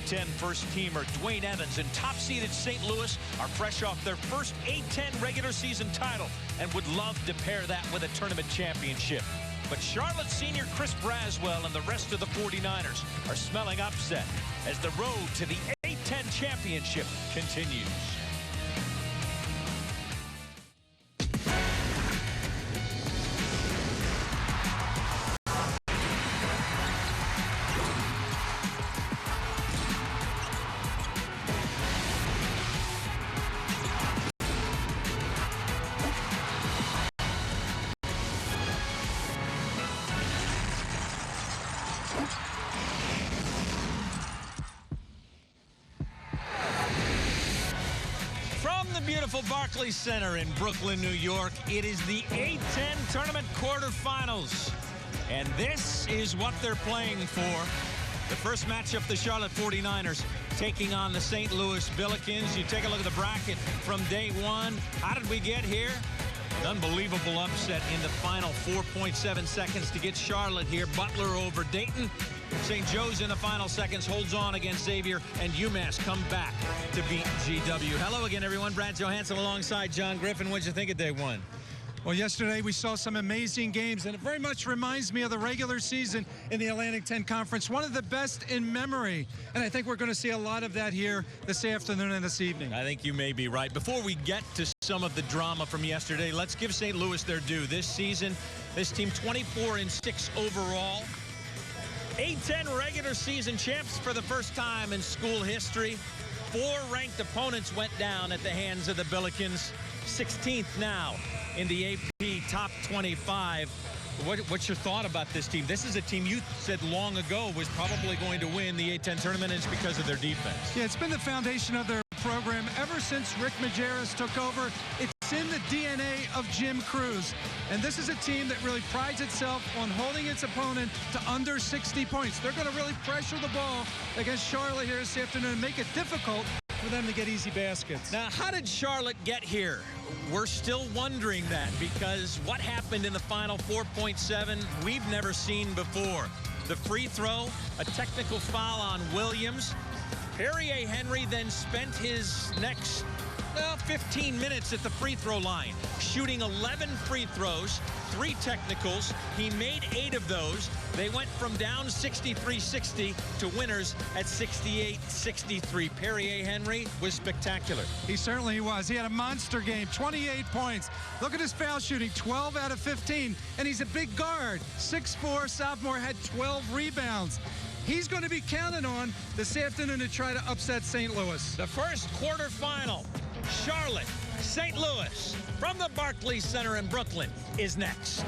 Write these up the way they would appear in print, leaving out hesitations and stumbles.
A10 first-teamer Dwayne Evans and top-seeded St. Louis are fresh off their first A10 regular season title and would love to pair that with a tournament championship. But Charlotte senior Chris Braswell and the rest of the 49ers are smelling upset as the road to the A10 championship continues. Beautiful Barclays Center in Brooklyn, New York. It is the A10 tournament quarterfinals. And this is what they're playing for. The first matchup, the Charlotte 49ers taking on the St. Louis Billikens. You take a look at the bracket from day one. How did we get here? An unbelievable upset in the final 4.7 seconds to get Charlotte here. Butler over Dayton. St. Joe's in the final seconds, holds on against Xavier, and UMass come back to beat GW. Hello again, everyone. Brad Johansson alongside John Griffin. What'd you think of day one? Well, yesterday we saw some amazing games, and it very much reminds me of the regular season in the Atlantic 10 Conference, one of the best in memory. And I think we're going to see a lot of that here this afternoon and this evening. I think you may be right. Before we get to some of the drama from yesterday, let's give St. Louis their due. This season, this team 24-6 overall. A10 regular season champs for the first time in school history. 4 ranked opponents went down at the hands of the Billikens. 16th now in the AP top 25. What's your thought about this team? This is a team you said long ago was probably going to win the A10 tournament, and it's because of their defense. Yeah, it's been the foundation of their program ever since Rick Majerus took over. It's in the DNA of Jim Cruz. And this is a team that really prides itself on holding its opponent to under 60 points. They're going to really pressure the ball against Charlotte here this afternoon and make it difficult for them to get easy baskets. Now, how did Charlotte get here? We're still wondering that, because what happened in the final 4.7 we've never seen before. The free throw, a technical foul on Williams. Perrier Henry then spent his next 15 minutes at the free throw line, shooting 11 free throws, 3 technicals. He made 8 of those. They went from down 63-60 to winners at 68-63. Perrier Henry was spectacular. He certainly was. He had a monster game, 28 points. Look at his foul shooting, 12 out of 15. And he's a big guard, 6'4", sophomore, had 12 rebounds. He's going to be counted on this afternoon to try to upset St. Louis. The first quarterfinal, Charlotte, St. Louis, from the Barclays Center in Brooklyn, is next.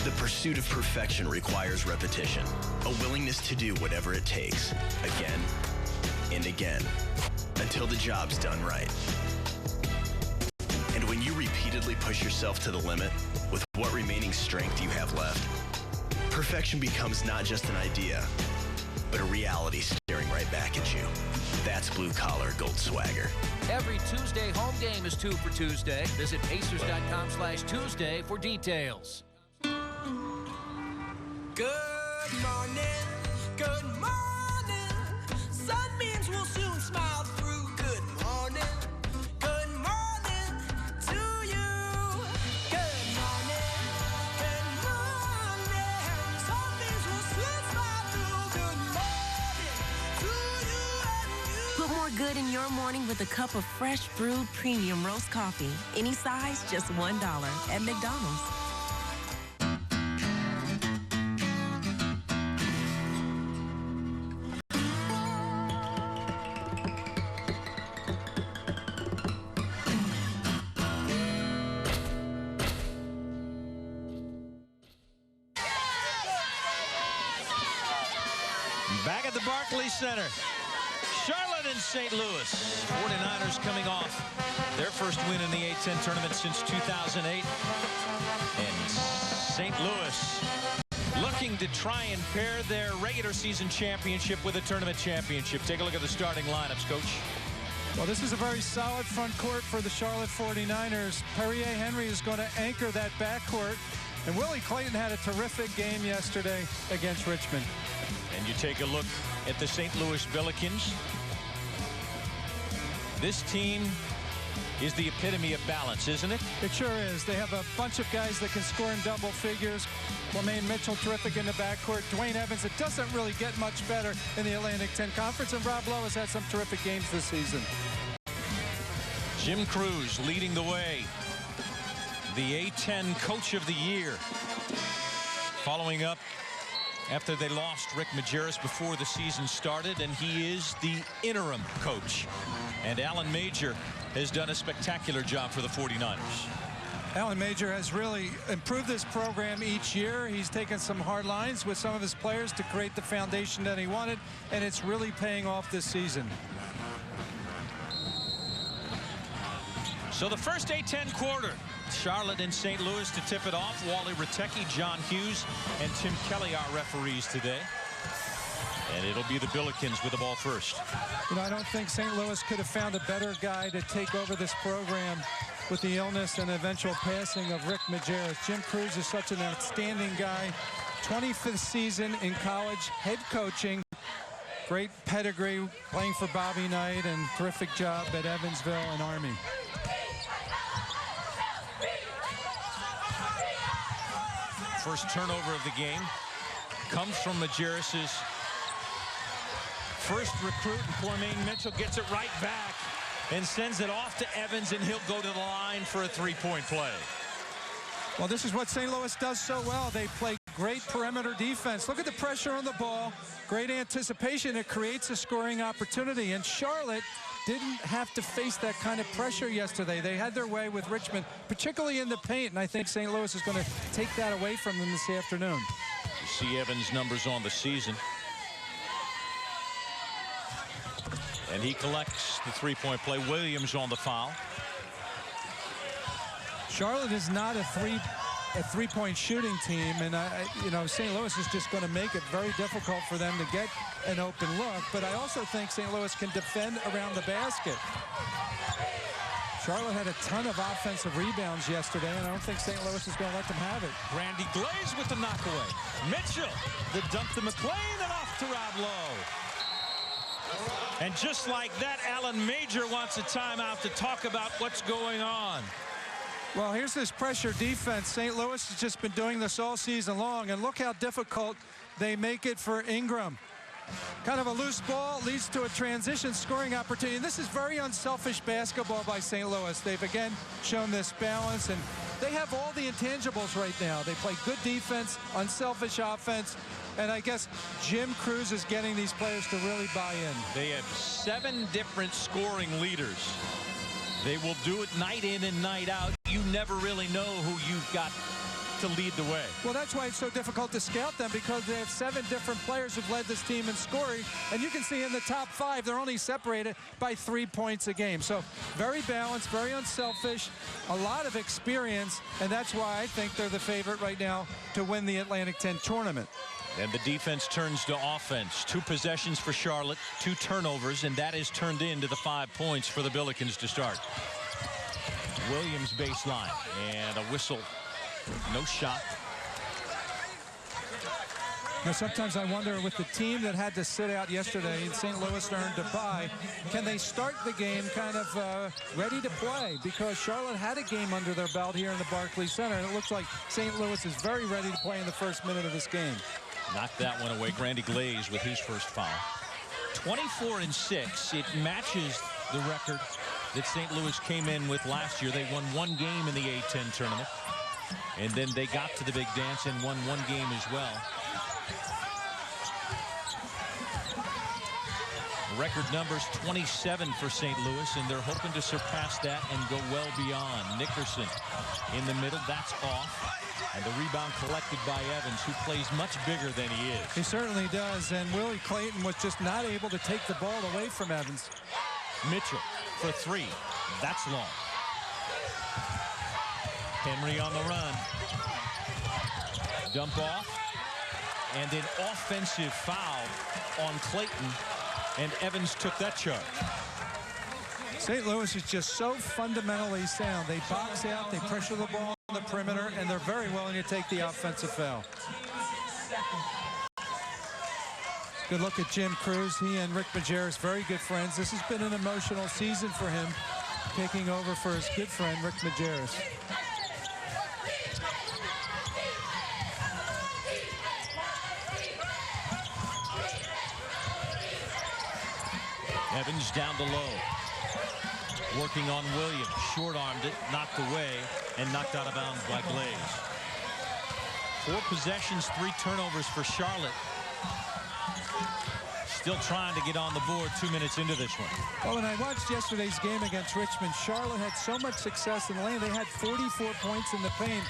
The pursuit of perfection requires repetition, a willingness to do whatever it takes, again and again, until the job's done right. And when you repeatedly push yourself to the limit with what remaining strength you have left, perfection becomes not just an idea, but a reality staring right back at you. That's blue-collar gold swagger. Every Tuesday home game is 2 for Tuesday. Visit Pacers.com/Tuesday for details. Good morning, good morning. Sunbeams will soon smile through. Good morning to you. Good morning. Sunbeams will soon smile through. Good morning to you and you. Put more good in your morning with a cup of fresh brewed premium roast coffee. Any size, just $1 at McDonald's. Back at the Barclays Center, Charlotte and St. Louis. 49ers coming off their first win in the A10 tournament since 2008. And St. Louis looking to try and pair their regular season championship with a tournament championship. Take a look at the starting lineups, Coach. Well, this is a very solid front court for the Charlotte 49ers. Perrier Henry is going to anchor that backcourt. And Willie Clayton had a terrific game yesterday against Richmond. And you take a look at the St. Louis Billikens. This team is the epitome of balance, isn't it? It sure is. They have a bunch of guys that can score in double figures. Jermaine Mitchell, terrific in the backcourt. Dwayne Evans, it doesn't really get much better in the Atlantic 10 Conference. And Rob Lowe has had some terrific games this season. Jim Cruz leading the way. The A10 Coach of the Year. Following up after they lost Rick Majerus before the season started, and he is the interim coach. And Alan Major has done a spectacular job for the 49ers. Alan Major has really improved this program each year. He's taken some hard lines with some of his players to create the foundation that he wanted, and it's really paying off this season. So the first A10 quarter, Charlotte and St. Louis to tip it off. Wally Rattecki, John Hughes, and Tim Kelly are referees today. And it'll be the Billikens with the ball first. You know, I don't think St. Louis could have found a better guy to take over this program with the illness and eventual passing of Rick Majerus. Jim Cruz is such an outstanding guy. 25th season in college, head coaching. Great pedigree, playing for Bobby Knight, and terrific job at Evansville and Army. First turnover of the game comes from Majerus's first recruit. Jermaine Mitchell gets it right back and sends it off to Evans, and he'll go to the line for a three-point play. Well, this is what St. Louis does so well. They play great perimeter defense. Look at the pressure on the ball. Great anticipation. It creates a scoring opportunity. And Charlotte didn't have to face that kind of pressure yesterday. They had their way with Richmond, particularly in the paint. And I think St. Louis is going to take that away from them this afternoon. You see Evans' numbers on the season. And he collects the three-point play. Williams on the foul. Charlotte is not a three-point shooting team, and you know, St. Louis is just going to make it very difficult for them to get an open look. But I also think St. Louis can defend around the basket. Charlotte had a ton of offensive rebounds yesterday, and I don't think St. Louis is going to let them have it. Randy Glaze with the knockaway. Mitchell, the dump to McClain, and off to Rob Lowe. And just like that, Alan Major wants a timeout to talk about what's going on. Well, here's this pressure defense. St. Louis has just been doing this all season long, and look how difficult they make it for Ingram. Kind of a loose ball leads to a transition scoring opportunity. And this is very unselfish basketball by St. Louis. They've again shown this balance, and they have all the intangibles right now. They play good defense, unselfish offense, and I guess Jim Cruz is getting these players to really buy in. They have 7 different scoring leaders. They will do it night in and night out. You never really know who you've got to lead the way. Well, that's why it's so difficult to scout them, because they have 7 different players who've led this team in scoring. And you can see in the top 5, they're only separated by 3 points a game. So very balanced, very unselfish, a lot of experience. And that's why I think they're the favorite right now to win the Atlantic 10 tournament. And the defense turns to offense. 2 possessions for Charlotte, 2 turnovers, and that is turned into the 5 points for the Billikens to start. Williams baseline, and a whistle. No shot. Now, sometimes I wonder, with the team that had to sit out yesterday, and St. Louis earned a bye, can they start the game kind of ready to play? Because Charlotte had a game under their belt here in the Barclays Center, and it looks like St. Louis is very ready to play in the first minute of this game. Knocked that one away. Randy Glaze with his first foul. 24-6. It matches the record that St. Louis came in with last year. They won 1 game in the A10 tournament. And then they got to the big dance and won 1 game as well. Record numbers 27 for St. Louis, and they're hoping to surpass that and go well beyond. Nickerson in the middle, that's off. And the rebound collected by Evans, who plays much bigger than he is. He certainly does, and Willie Clayton was just not able to take the ball away from Evans. Mitchell for 3. That's long. Henry on the run. Dump off. And an offensive foul on Clayton. And Evans took that charge. St. Louis is just so fundamentally sound. They box out, they pressure the ball on the perimeter, and they're very willing to take the offensive foul. Good look at Jim Cruz. He and Rick Majerus, very good friends. This has been an emotional season for him, taking over for his good friend, Rick Majerus. Evans down to low. Working on Williams. Short-armed it, knocked away, and knocked out of bounds by Glaze. 4 possessions, 3 turnovers for Charlotte. Still trying to get on the board 2 minutes into this one. Well, when I watched yesterday's game against Richmond, Charlotte had so much success in the lane. They had 44 points in the paint.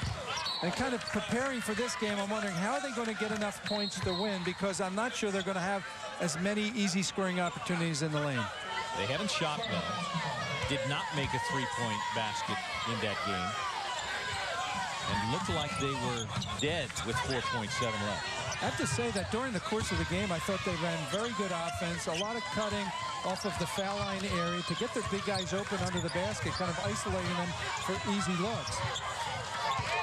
And kind of preparing for this game, I'm wondering how are they going to get enough points to win, because I'm not sure they're going to have as many easy scoring opportunities in the lane. They haven't shot well. Did not make a 3-point basket in that game. And looked like they were dead with 4.7 left. I have to say that during the course of the game, I thought they ran very good offense, a lot of cutting off of the foul line area to get their big guys open under the basket, kind of isolating them for easy looks.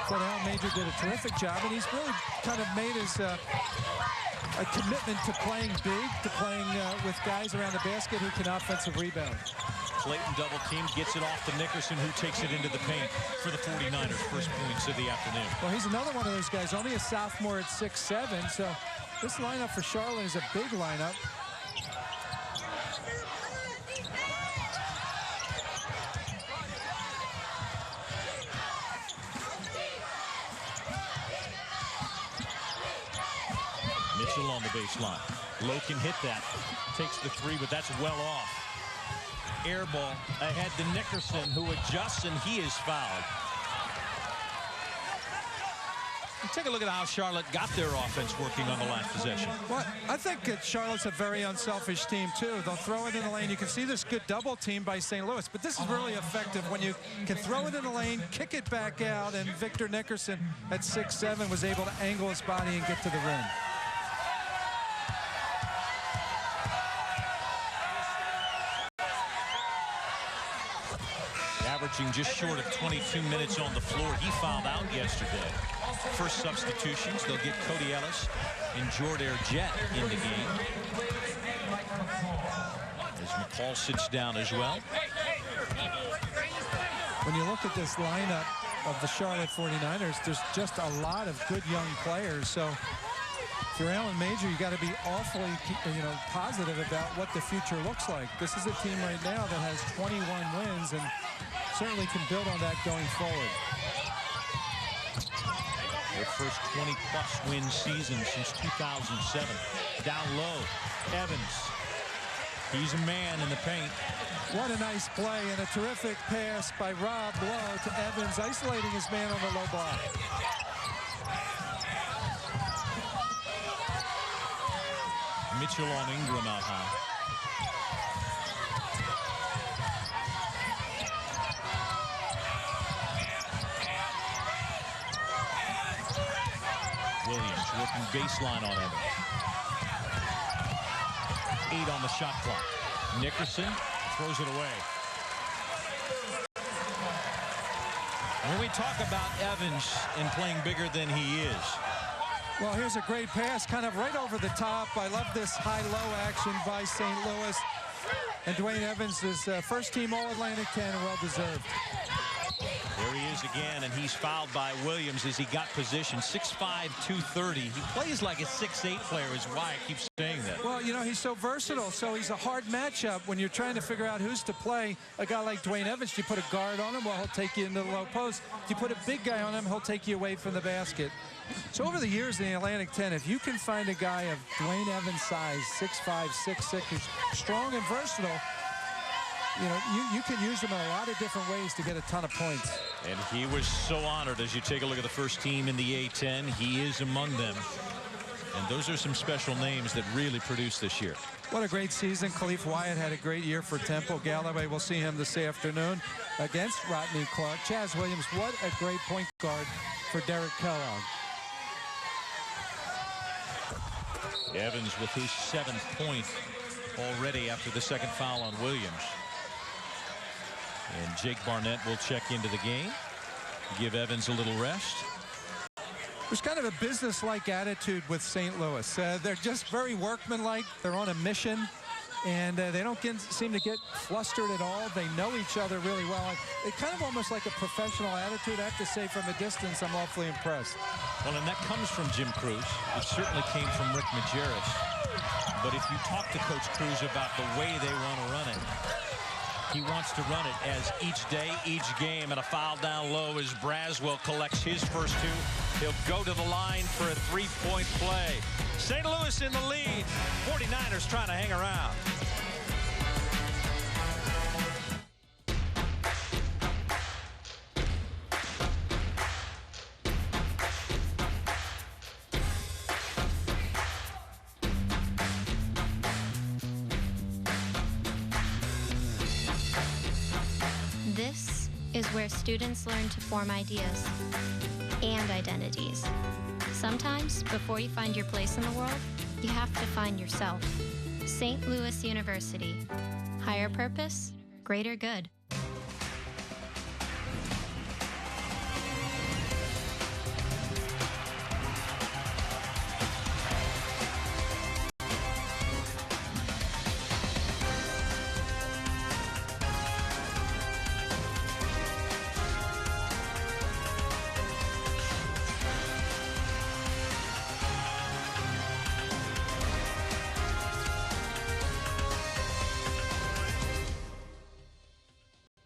But Al Major did a terrific job, and he's really kind of made his a commitment to playing big, to playing with guys around the basket who can offensive rebound. Clayton double team, gets it off to Nickerson, who takes it into the paint for the 49ers. First points of the afternoon. Well, he's another one of those guys, only a sophomore at 6'7", so this lineup for Charlotte is a big lineup. Mitchell on the baseline. Lowe can hit that. Takes the 3, but that's well off. Air ball ahead to Nickerson, who adjusts, and he is fouled. Take a look at how Charlotte got their offense working on the last possession. Well, I think that Charlotte's a very unselfish team, too. They'll throw it in the lane. You can see this good double team by St. Louis, but this is really effective when you can throw it in the lane, kick it back out, and Victor Nickerson at 6'7" was able to angle his body and get to the rim. Averaging just short of 22 minutes on the floor. He fouled out yesterday. First substitutions, they'll get Cody Ellis and Jordair Jett in the game. As McCall sits down as well. When you look at this lineup of the Charlotte 49ers, there's just a lot of good young players. So if you're Alan Major, you got to be awfully, positive about what the future looks like. This is a team right now that has 21 wins and certainly can build on that going forward. Their first 20-plus win season since 2007. Down low, Evans. He's a man in the paint. What a nice play and a terrific pass by Rob Lowe to Evans, isolating his man on the low block. Mitchell on Ingram out high. Williams working baseline on Evans. 8 on the shot clock. Nickerson throws it away. When we talk about Evans and playing bigger than he is. Well, here's a great pass, kind of right over the top. I love this high-low action by St. Louis. And Dwayne Evans is first-team All-Atlantic 10, well-deserved. There he is again, and he's fouled by Williams as he got position. 6'5", 230. He plays like a 6'8" player is why I keep saying that. Well, he's so versatile, so he's a hard matchup when you're trying to figure out who's to play. A guy like Dwayne Evans, do you put a guard on him? Well, he'll take you into the low post. If you put a big guy on him, he'll take you away from the basket. So over the years in the Atlantic 10, if you can find a guy of Dwayne Evans' size, 6'5", 6'6", who's strong and versatile, you can use him in a lot of different ways to get a ton of points. And he was so honored as you take a look at the first team in the A10. He is among them. And those are some special names that really produced this year. What a great season. Khalif Wyatt had a great year for Temple. Galloway, we'll see him this afternoon against Rodney Clark. Chaz Williams, what a great point guard for Derek Kellogg. Evans with his 7th point already after the second foul on Williams. And Jake Barnett will check into the game, give Evans a little rest. There's kind of a business-like attitude with St. Louis. They're just very workmanlike. They're on a mission, and they don't seem to get flustered at all. They know each other really well. It's kind of almost like a professional attitude. I have to say, from a distance, I'm awfully impressed. Well, and that comes from Jim Cruz. It certainly came from Rick Majerus. But if you talk to Coach Cruz about the way they want to run it, he wants to run it as each day, each game, and a foul down low as Braswell collects his first 2. He'll go to the line for a 3-point play. St. Louis in the lead. 49ers trying to hang around. This is where students learn to form ideas and identities. Sometimes, before you find your place in the world, you have to find yourself. St. Louis University. Higher purpose, greater good.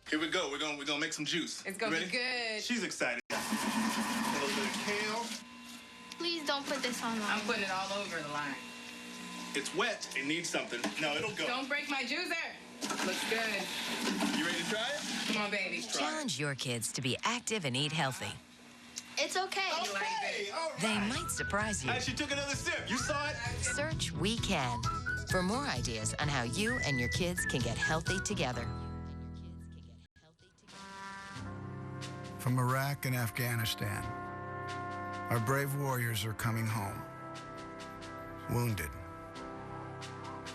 Here we go. We're gonna make some juice. It's gonna You be ready? good. She's excited. A little bit of kale. Please don't put this on I'm putting it all over the line. It's wet. It needs something. No, it'll go. Don't break my juicer. Looks good. You ready to try it? Come on, baby. Challenge your kids to be active and eat healthy. It's okay. Okay. All right. They might surprise you. She took another sip. You saw it? Search We Can for more ideas on how you and your kids can get healthy together. From Iraq and Afghanistan, our brave warriors are coming home, wounded.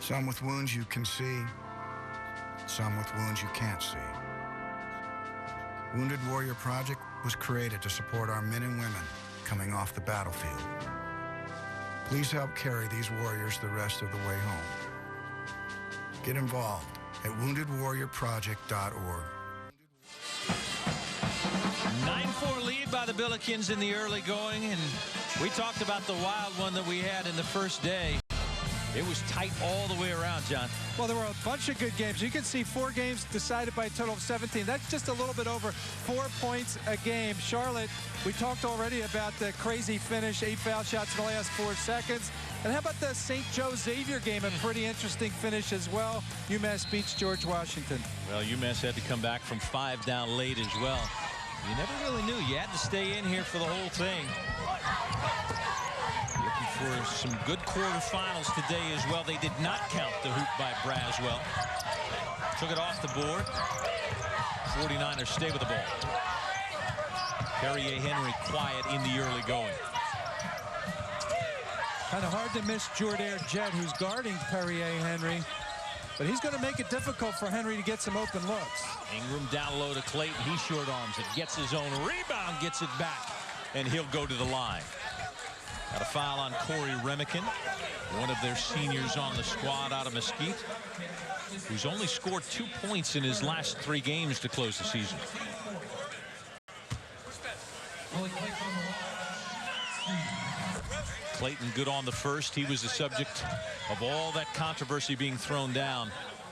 Some with wounds you can see, some with wounds you can't see. Wounded Warrior Project was created to support our men and women coming off the battlefield. Please help carry these warriors the rest of the way home. Get involved at woundedwarriorproject.org. 9-4 lead by the Billikens in the early going, and we talked about the wild one that we had in the first day. It was tight all the way around, John. Well, there were a bunch of good games. You can see 4 games decided by a total of 17. That's just a little bit over 4 points a game. Charlotte, we talked already about the crazy finish, 8 foul shots in the last 4 seconds. And how about the St. Joe Xavier game? A pretty interesting finish as well. UMass beats George Washington. Well, UMass had to come back from 5 down late as well. You never really knew. You had to stay in here for the whole thing. Looking for some good quarterfinals today as well. They did not count the hoop by Braswell. Took it off the board. 49ers stay with the ball. Perrier Henry quiet in the early going. Kind of hard to miss Jordair Jett, who's guarding Perrier Henry. But he's going to make it difficult for Henry to get some open looks. Ingram down low to Clayton. He short arms it. Gets his own rebound. Gets it back. And he'll go to the line. Got a foul on Corey Remican, one of their seniors on the squad out of Mesquite, who's only scored 2 points in his last 3 games to close the season. Clayton good on the first. He was the subject of all that controversy being thrown down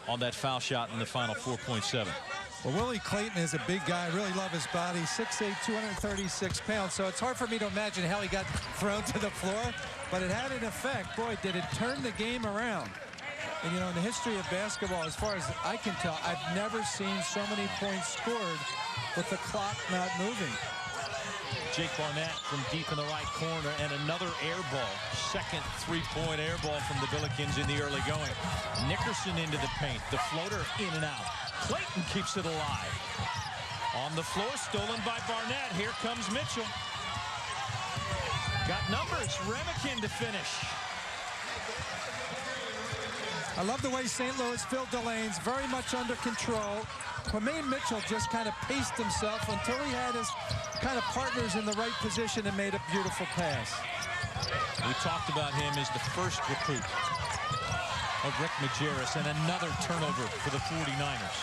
on that foul shot in the final 4.7. Well, Willie Clayton is a big guy. I really love his body. 6'8", 236 pounds. So it's hard for me to imagine how he got thrown to the floor. But it had an effect. Boy, did it turn the game around. And, you know, in the history of basketball, as far as I can tell, I've never seen so many points scored with the clock not moving. Jake Barnett from deep in the right corner, and another air ball. Second three-point air ball from the Billikens in the early going. Nickerson into the paint. The floater in and out. Clayton keeps it alive. On the floor, stolen by Barnett. Here comes Mitchell. Got numbers. Remican to finish. I love the way St. Louis filled the lanes, very much under control. Kwame Mitchell just kind of paced himself until he had his kind of partners in the right position and made a beautiful pass. We talked about him as the first recruit of Rick Majerus, and another turnover for the 49ers.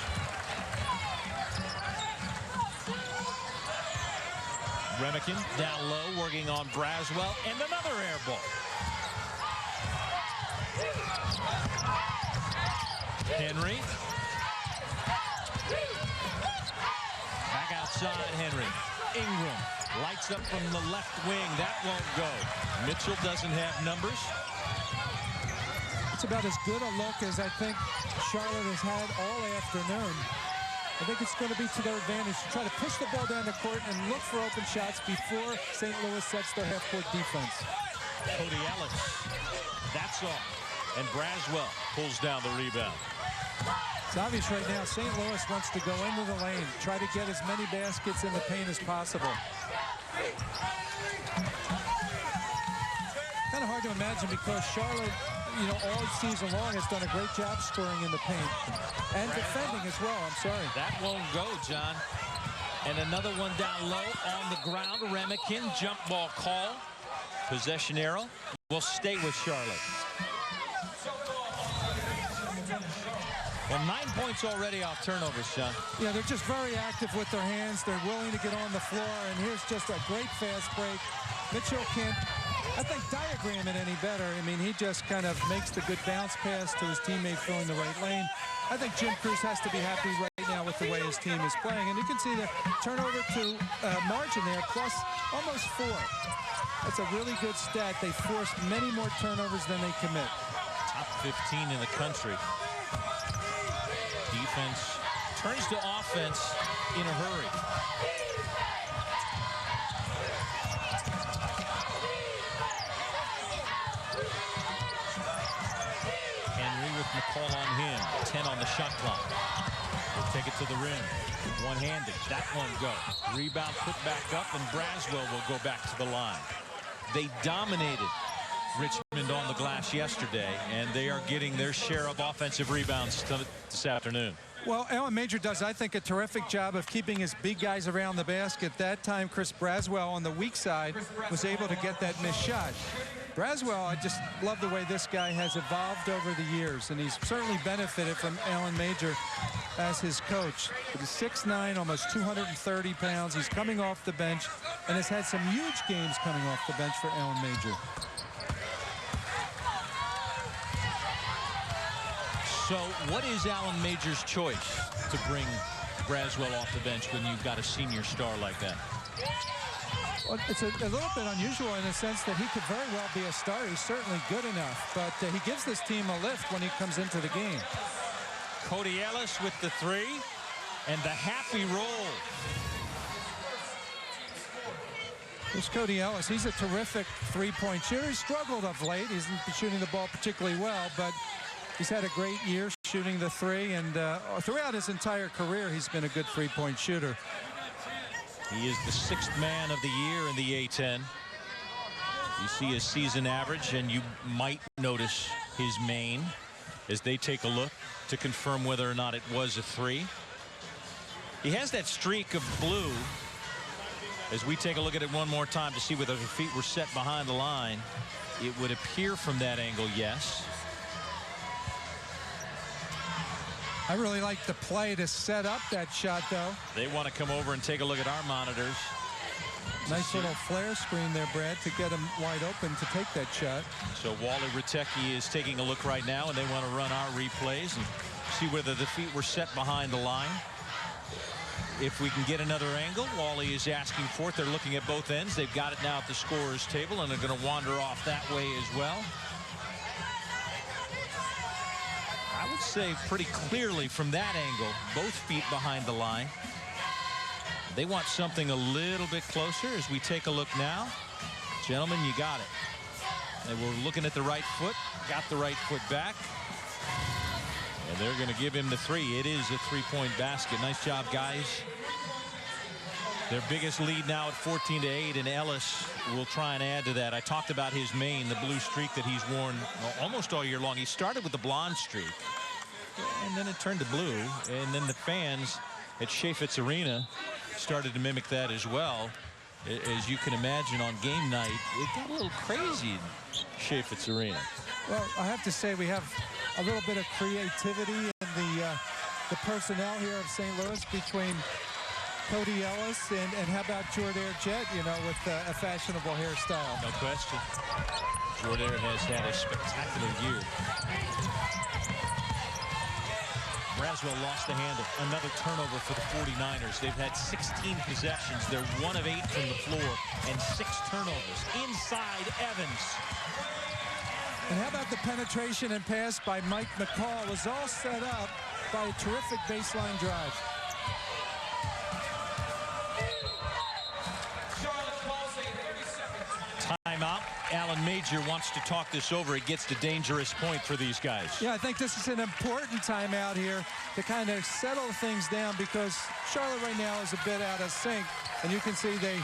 Remican down low, working on Braswell, and another air ball. Henry. Back outside, Henry. Ingram lights up from the left wing. That won't go. Mitchell doesn't have numbers. It's about as good a look as I think Charlotte has had all afternoon. I think it's going to be to their advantage to try to push the ball down the court and look for open shots before St. Louis sets their half-court defense. Cody Ellis. That's off. And Braswell pulls down the rebound. It's obvious right now St. Louis wants to go into the lane, try to get as many baskets in the paint as possible. Kind of hard to imagine because Charlotte, all season long has done a great job scoring in the paint and defending as well. I'm sorry. That won't go, John. And another one down low on the ground. Remican, jump ball call. Possession arrow will stay with Charlotte. Well, 9 points already off turnovers, Sean. Yeah, they're just very active with their hands. They're willing to get on the floor, and here's just a great fast break. Mitchell can't, I think, diagram it any better. I mean, he just kind of makes the good bounce pass to his teammate filling the right lane. I think Jim Cruz has to be happy right now with the way his team is playing. And you can see the turnover to margin there, plus almost 4. That's a really good stat. They force many more turnovers than they commit. Top 15 in the country. Defense turns to offense in a hurry. Henry with McCall on him. 10 on the shot clock. He'll take it to the rim. One-handed. That won't go. Rebound put back up, and Braswell will go back to the line. They dominated Richmond on the glass yesterday, and they are getting their share of offensive rebounds this afternoon. Well, Alan Major does, I think, a terrific job of keeping his big guys around the basket. That time, Chris Braswell on the weak side was able to get that missed shot. Braswell, I just love the way this guy has evolved over the years, and he's certainly benefited from Alan Major as his coach. He's 6'9", almost 230 pounds. He's coming off the bench and has had some huge games coming off the bench for Alan Major. So what is Alan Major's choice to bring Braswell off the bench when you've got a senior star like that? Well, it's a little bit unusual in the sense that he could very well be a star. He's certainly good enough, but he gives this team a lift when he comes into the game. Cody Ellis with the 3 and the happy roll. Here's Cody Ellis. He's a terrific three-point shooter. He's struggled of late. He's been shooting the ball particularly well, but he's had a great year shooting the 3, and throughout his entire career, he's been a good three-point shooter. He is the 6th man of the year in the A10. You see his season average, and you might notice his main as they take a look to confirm whether or not it was a 3. He has that streak of blue. As we take a look at it one more time to see whether the feet were set behind the line, it would appear from that angle, yes. I really like the play to set up that shot, though. They want to come over and take a look at our monitors. Nice little flare screen there, Brad, to get him wide open to take that shot. So Wally Ritecki is taking a look right now, and they want to run our replays and see whether the feet were set behind the line. If we can get another angle, Wally is asking for it. They're looking at both ends. They've got it now at the scorer's table, and they're going to wander off that way as well. I would say pretty clearly from that angle, both feet behind the line. They want something a little bit closer as we take a look now. Gentlemen, you got it. They were looking at the right foot, got the right foot back. And they're going to give him the 3. It is a 3-point basket. Nice job, guys. Their biggest lead now at 14-8, and Ellis will try and add to that. I talked about his mane, the blue streak that he's worn almost all year long. He started with the blonde streak, and then it turned to blue, and then the fans at Chaifetz Arena started to mimic that as well. As you can imagine, on game night, it got a little crazy in Chaifetz Arena. Well, I have to say we have a little bit of creativity in the personnel here of St. Louis between Cody Ellis and how about Jordair Jet, you know, with a fashionable hairstyle. No question. Jordair has had a spectacular year. Braswell lost the handle. Another turnover for the 49ers. They've had 16 possessions. They're 1 of 8 from the floor and 6 turnovers. Inside Evans. And how about the penetration and pass by Mike McCall was all set up by a terrific baseline drive. Timeout. Alan Major wants to talk this over. It gets to dangerous point for these guys. Yeah, I think this is an important timeout here to kind of settle things down because Charlotte right now is a bit out of sync. And you can see they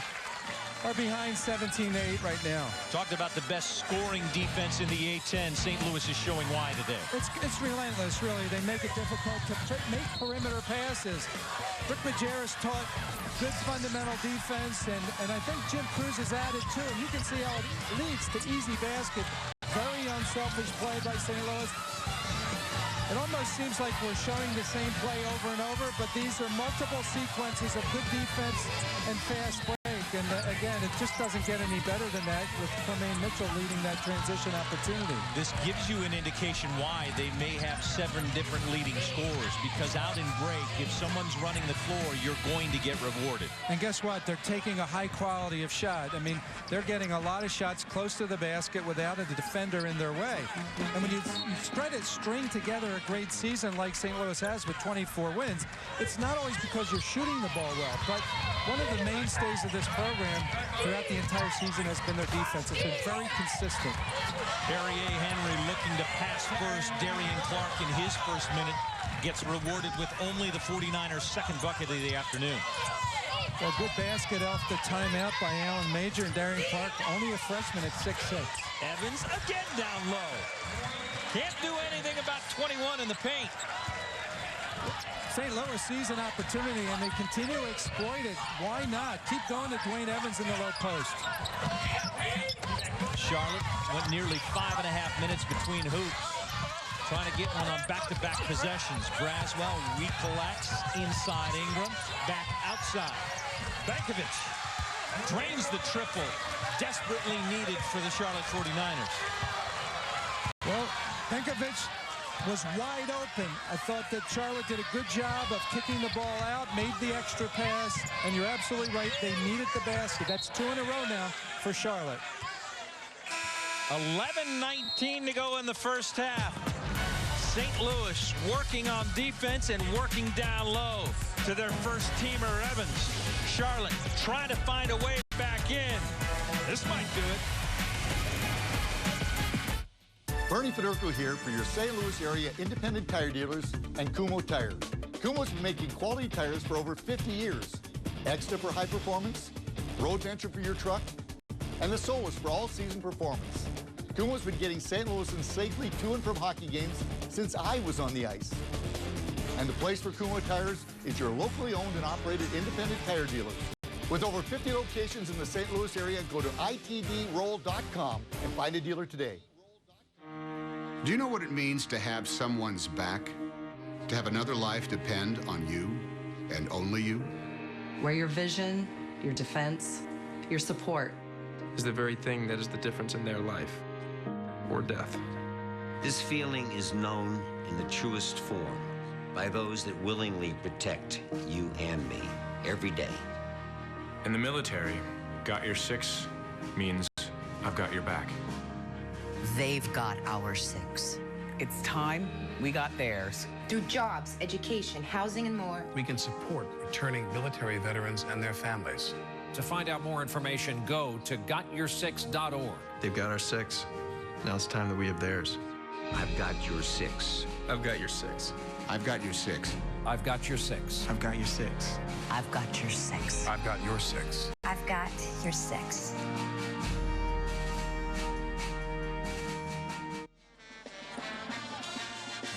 are behind 17-8 right now. Talked about the best scoring defense in the A10. St. Louis is showing why today. It's relentless, really. They make it difficult to make perimeter passes. Rick Majerus taught good fundamental defense, and I think Jim Cruz has added to it. You can see how it leads to easy basket. Very unselfish play by St. Louis. It almost seems like we're showing the same play over and over, but these are multiple sequences of good defense and fast break. And again, it just doesn't get any better than that with Tremaine Mitchell leading that transition opportunity. This gives you an indication why they may have 7 different leading scorers, because out in break, if someone's running the floor, you're going to get rewarded. And guess what? They're taking a high quality of shot. I mean, they're getting a lot of shots close to the basket without a defender in their way. And when you try to string together a great season like St. Louis has with 24 wins, it's not always because you're shooting the ball well, but one of the mainstays of this program throughout the entire season has been their defense. It's been very consistent. Barrier Henry looking to pass first. Darian Clark in his first minute gets rewarded with only the 49ers' second bucket of the afternoon. Well, good basket off the timeout by Alan Major, and Darian Clark, only a freshman at 6'6". Evans again down low. Can't do anything about 21 in the paint. St. Louis sees an opportunity, and they continue to exploit it. Why not? Keep going to Dwayne Evans in the low post. Charlotte went nearly 5.5 minutes between hoops, trying to get one on back-to-back possessions. Braswell recollects inside Ingram, back outside. Bankovic drains the triple, desperately needed for the Charlotte 49ers. Well, Bankovic was wide open. I thought that Charlotte did a good job of kicking the ball out, made the extra pass, and you're absolutely right, they needed the basket. That's 2 in a row now for Charlotte. 11:19 to go in the first half. St. Louis working on defense and working down low to their first teamer, Evans. Charlotte trying to find a way back in. This might do it. Bernie Federico here for your St. Louis area independent tire dealers and Kumho Tires. Kumho's been making quality tires for over 50 years. Extra for high performance, Road Venture for your truck, and the Solus for all-season performance. Kumho's been getting St. Louisans safely to and from hockey games since I was on the ice. And the place for Kumho Tires is your locally owned and operated independent tire dealers. With over 50 locations in the St. Louis area, go to itdroll.com and find a dealer today. Do you know what it means to have someone's back? To have another life depend on you and only you? Where your vision, your defense, your support is the very thing that is the difference in their life or death. This feeling is known in the truest form by those that willingly protect you and me every day. In the military, got your 6 means I've got your back. They've got our 6. It's time we got theirs. Through jobs, education, housing, and more, we can support returning military veterans and their families. To find out more information, go to gotyoursix.org. They've got our 6. Now it's time that we have theirs. I've got your 6. I've got your 6. I've got your 6. I've got your 6. I've got your 6. I've got your 6. I've got your 6. I've got your 6.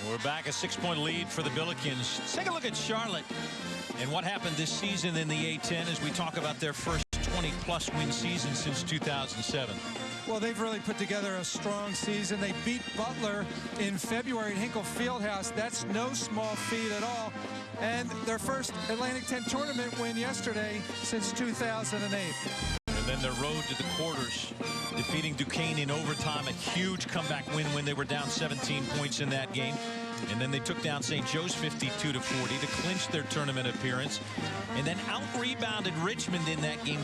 We're back, a 6-point lead for the Billikens. Let's take a look at Charlotte and what happened this season in the A10 as we talk about their first 20-plus win season since 2007. Well, they've really put together a strong season. They beat Butler in February at Hinkle Fieldhouse. That's no small feat at all. And their first Atlantic 10 tournament win yesterday since 2008. And then their road to the quarters, defeating Duquesne in overtime, a huge comeback win when they were down 17 points in that game. And then they took down St. Joe's 52-40 to clinch their tournament appearance. And then out-rebounded Richmond in that game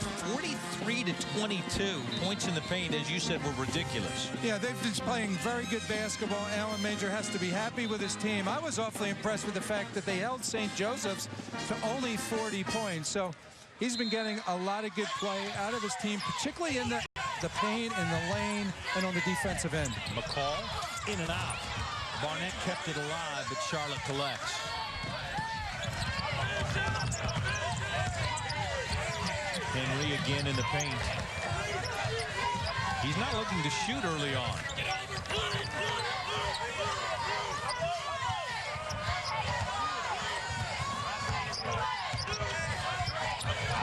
43-22. Points in the paint, as you said, were ridiculous. Yeah, they've been playing very good basketball. Alan Major has to be happy with his team. I was awfully impressed with the fact that they held St. Joseph's to only 40 points. So he's been getting a lot of good play out of his team, particularly in the paint, in the lane, and on the defensive end. McCall in and out. Barnett kept it alive, but Charlotte collects. Henry again in the paint. He's not looking to shoot early on.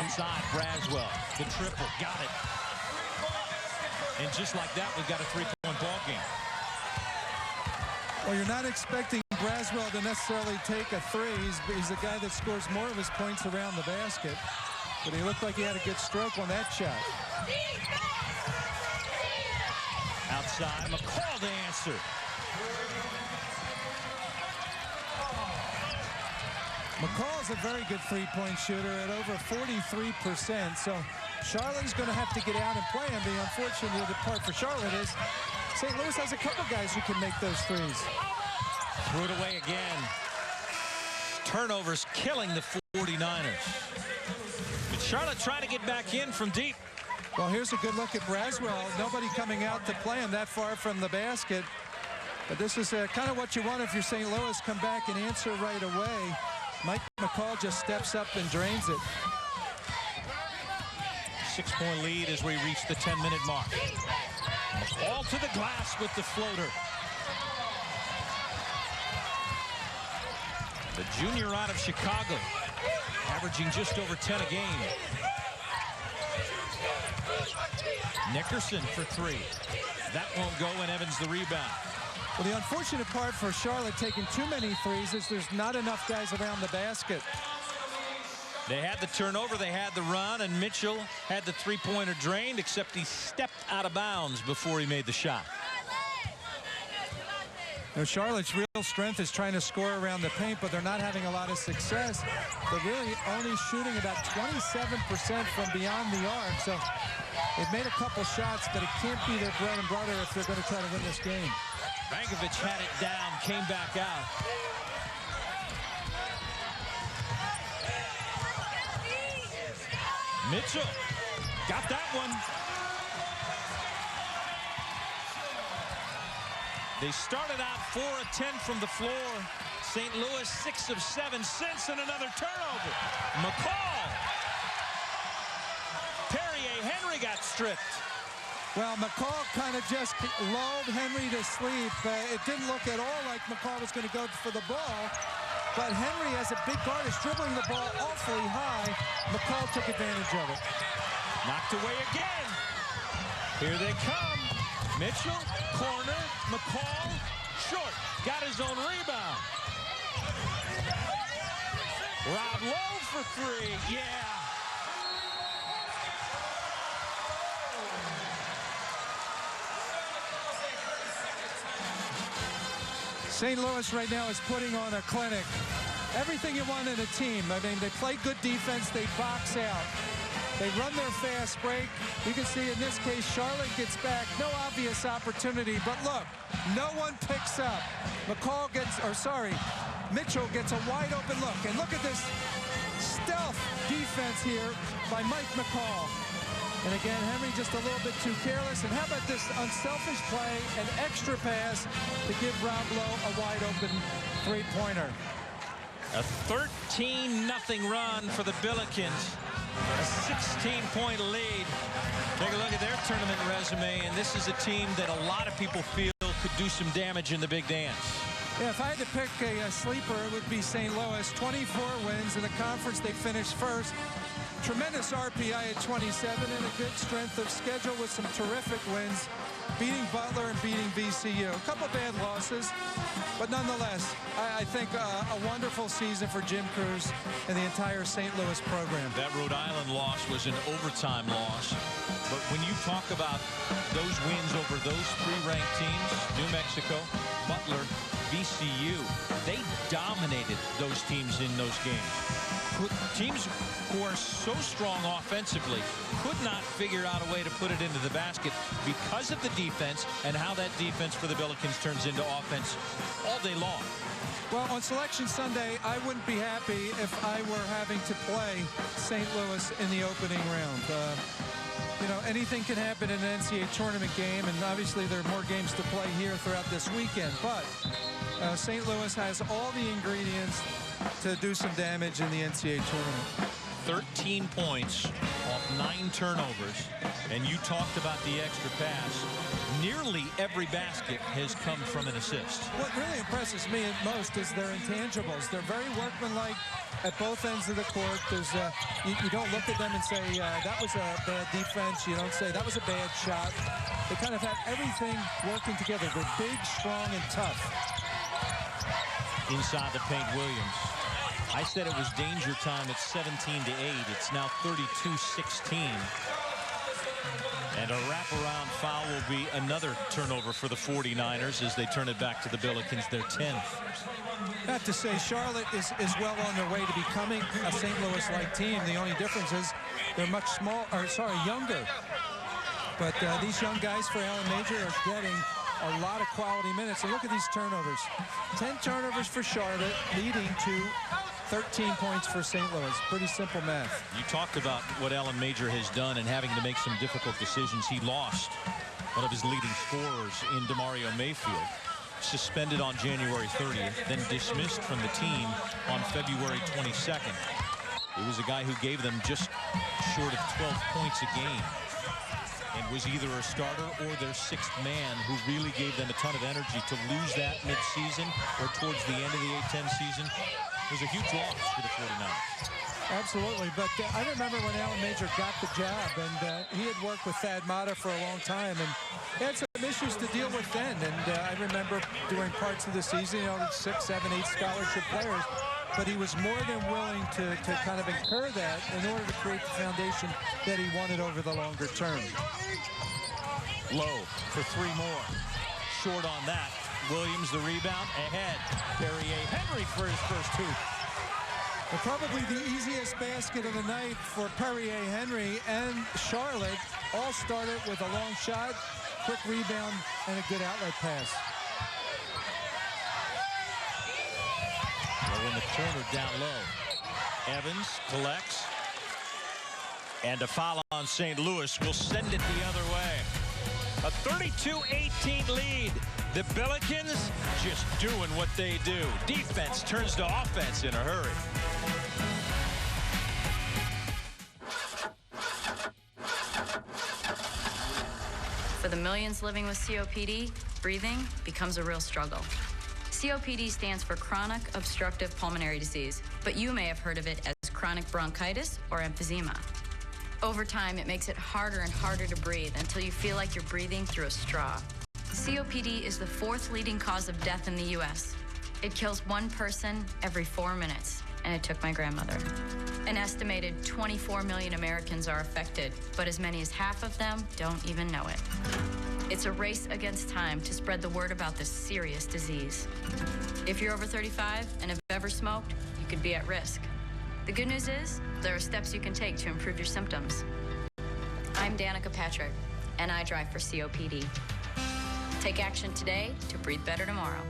Inside, Braswell, the triple, got it. And just like that, we've got a 3-point ball game. Well, you're not expecting Braswell to necessarily take a three. He's a guy that scores more of his points around the basket. But he looked like he had a good stroke on that shot. Outside, McCall to answer. McCall's a very good three-point shooter at over 43%. So Charlotte is going to have to get out and play him. The unfortunate part for Charlotte is St. Louis has a couple guys who can make those threes. Threw it away again. Turnovers killing the 49ers. But Charlotte trying to get back in from deep. Well, here's a good look at Braswell. Nobody coming out to play him that far from the basket. But this is kind of what you want if you're St. Louis. Come back and answer right away. Mike McCall just steps up and drains it. 6-point lead as we reach the 10-minute mark. McCall to the glass with the floater. The junior out of Chicago, averaging just over 10 a game. Nickerson for 3. That won't go, and Evans the rebound. Well, the unfortunate part for Charlotte taking too many threes is there's not enough guys around the basket. They had the turnover, they had the run, and Mitchell had the three-pointer drained, except he stepped out of bounds before he made the shot. Now, Charlotte's real strength is trying to score around the paint, but they're not having a lot of success. They're really only shooting about 27% from beyond the arc. So they've made a couple shots, but it can't be their bread and butter if they're going to try to win this game. Bankovic had it down, came back out. Mitchell got that one. They started out 4 of 10 from the floor. St. Louis 6 of 7 since, and another turnover. McCall. Perrier Henry got stripped. Well, McCall kind of just lulled Henry to sleep. It didn't look at all like McCall was going to go for the ball. But Henry, as a big guard, is dribbling the ball awfully high. McCall took advantage of it. Knocked away again. Here they come. Mitchell, corner, McCall, short. Got his own rebound. Rob Lowe for 3. Yeah. St. Louis right now is putting on a clinic. Everything you want in a team. I mean, they play good defense. They box out. They run their fast break. You can see in this case, Charlotte gets back. No obvious opportunity, but look, no one picks up. Mitchell gets a wide open look. And look at this stealth defense here by Mike McCall. And again, Henry just a little bit too careless. And how about this unselfish play, an extra pass to give Rob Lowe a wide open three-pointer. A 13-0 run for the Billikens. A 16-point lead. Take a look at their tournament resume, and this is a team that a lot of people feel could do some damage in the big dance. Yeah, if I had to pick a sleeper, it would be St. Louis. 24 wins in the conference. They finished first. Tremendous RPI at 27 and a good strength of schedule with some terrific wins, beating Butler and beating VCU. A couple bad losses, but nonetheless, I think a wonderful season for Jim Cruz and the entire St. Louis program. That Rhode Island loss was an overtime loss, but when you talk about those wins over those three ranked teams, New Mexico, Butler, VCU, they dominated those teams in those games. Teams who are so strong offensively could not figure out a way to put it into the basket because of the defense and how that defense for the Billikens turns into offense all day long. Well, on Selection Sunday, I wouldn't be happy if I were having to play St. Louis in the opening round. You know, anything can happen in an NCAA tournament game, and obviously there are more games to play here throughout this weekend. But St. Louis has all the ingredients to do some damage in the NCAA tournament. 13 points off 9 turnovers, and you talked about the extra pass. Nearly every basket has come from an assist. What really impresses me most is their intangibles. They're very workmanlike at both ends of the court. There's you don't look at them and say that was a bad defense. You don't say that was a bad shot. They kind of have everything working together. They're big, strong, and tough. Inside the paint, Williams. I said it was danger time at 17-8. It's now 32-16. And a wraparound foul will be another turnover for the 49ers as they turn it back to the Billikens, their 10th. Not to say Charlotte is well on their way to becoming a St. Louis-like team. The only difference is they're much younger. But these young guys for Allen Major are getting a lot of quality minutes. And look at these turnovers. 10 turnovers for Charlotte, leading to 13 points for St. Louis. Pretty simple math. You talked about what Allen Major has done and having to make some difficult decisions. He lost one of his leading scorers in DeMario Mayfield, suspended on January 30th, then dismissed from the team on February 22nd. It was a guy who gave them just short of 12 points a game and was either a starter or their 6th man, who really gave them a ton of energy. To lose that mid-season or towards the end of the A10 season was a huge loss for the 49ers. Absolutely, but I remember when Allen Major got the job, and he had worked with Thad Matta for a long time, and he had some issues to deal with then. And I remember during parts of the season, you know, 6, 7, 8 scholarship players, but he was more than willing to kind of incur that in order to create the foundation that he wanted over the longer term. Low for 3 more. Short on that. Williams the rebound, ahead. Perrier Henry for his first 2. Well, probably the easiest basket of the night for Perrier Henry and Charlotte. All started with a long shot, quick rebound, and a good outlet pass. Well, in the corner down low. Evans collects. And a foul on St. Louis will send it the other way. A 32-18 lead. The Billikens just doing what they do. Defense turns to offense in a hurry. For the millions living with COPD, breathing becomes a real struggle. COPD stands for chronic obstructive pulmonary disease, but you may have heard of it as chronic bronchitis or emphysema. Over time, it makes it harder and harder to breathe until you feel like you're breathing through a straw. COPD is the 4th leading cause of death in the U.S. It kills 1 person every 4 minutes, and it took my grandmother. An estimated 24 million Americans are affected, but as many as half of them don't even know it. It's a race against time to spread the word about this serious disease. If you're over 35 and have ever smoked, you could be at risk. The good news is, there are steps you can take to improve your symptoms. I'm Danica Patrick, and I drive for COPD. Take action today to breathe better tomorrow.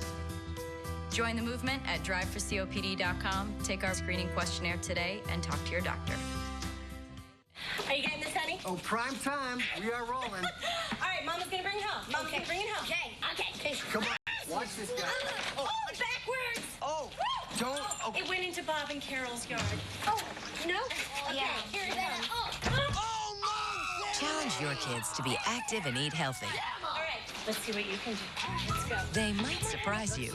Join the movement at driveforcopd.com. Take our screening questionnaire today and talk to your doctor. Are you getting this, honey? Oh, prime time. We are rolling. All right, Mama's gonna bring it home. Mama's gonna bring it home. Okay. Come on. Watch this guy. Oh, backwards. Oh, don't. Okay. It went into Bob and Carol's yard. Oh, no? Okay, Yeah. here it comes. Challenge your kids to be active and eat healthy. All right, let's see what you can do. Let's go. They might surprise you.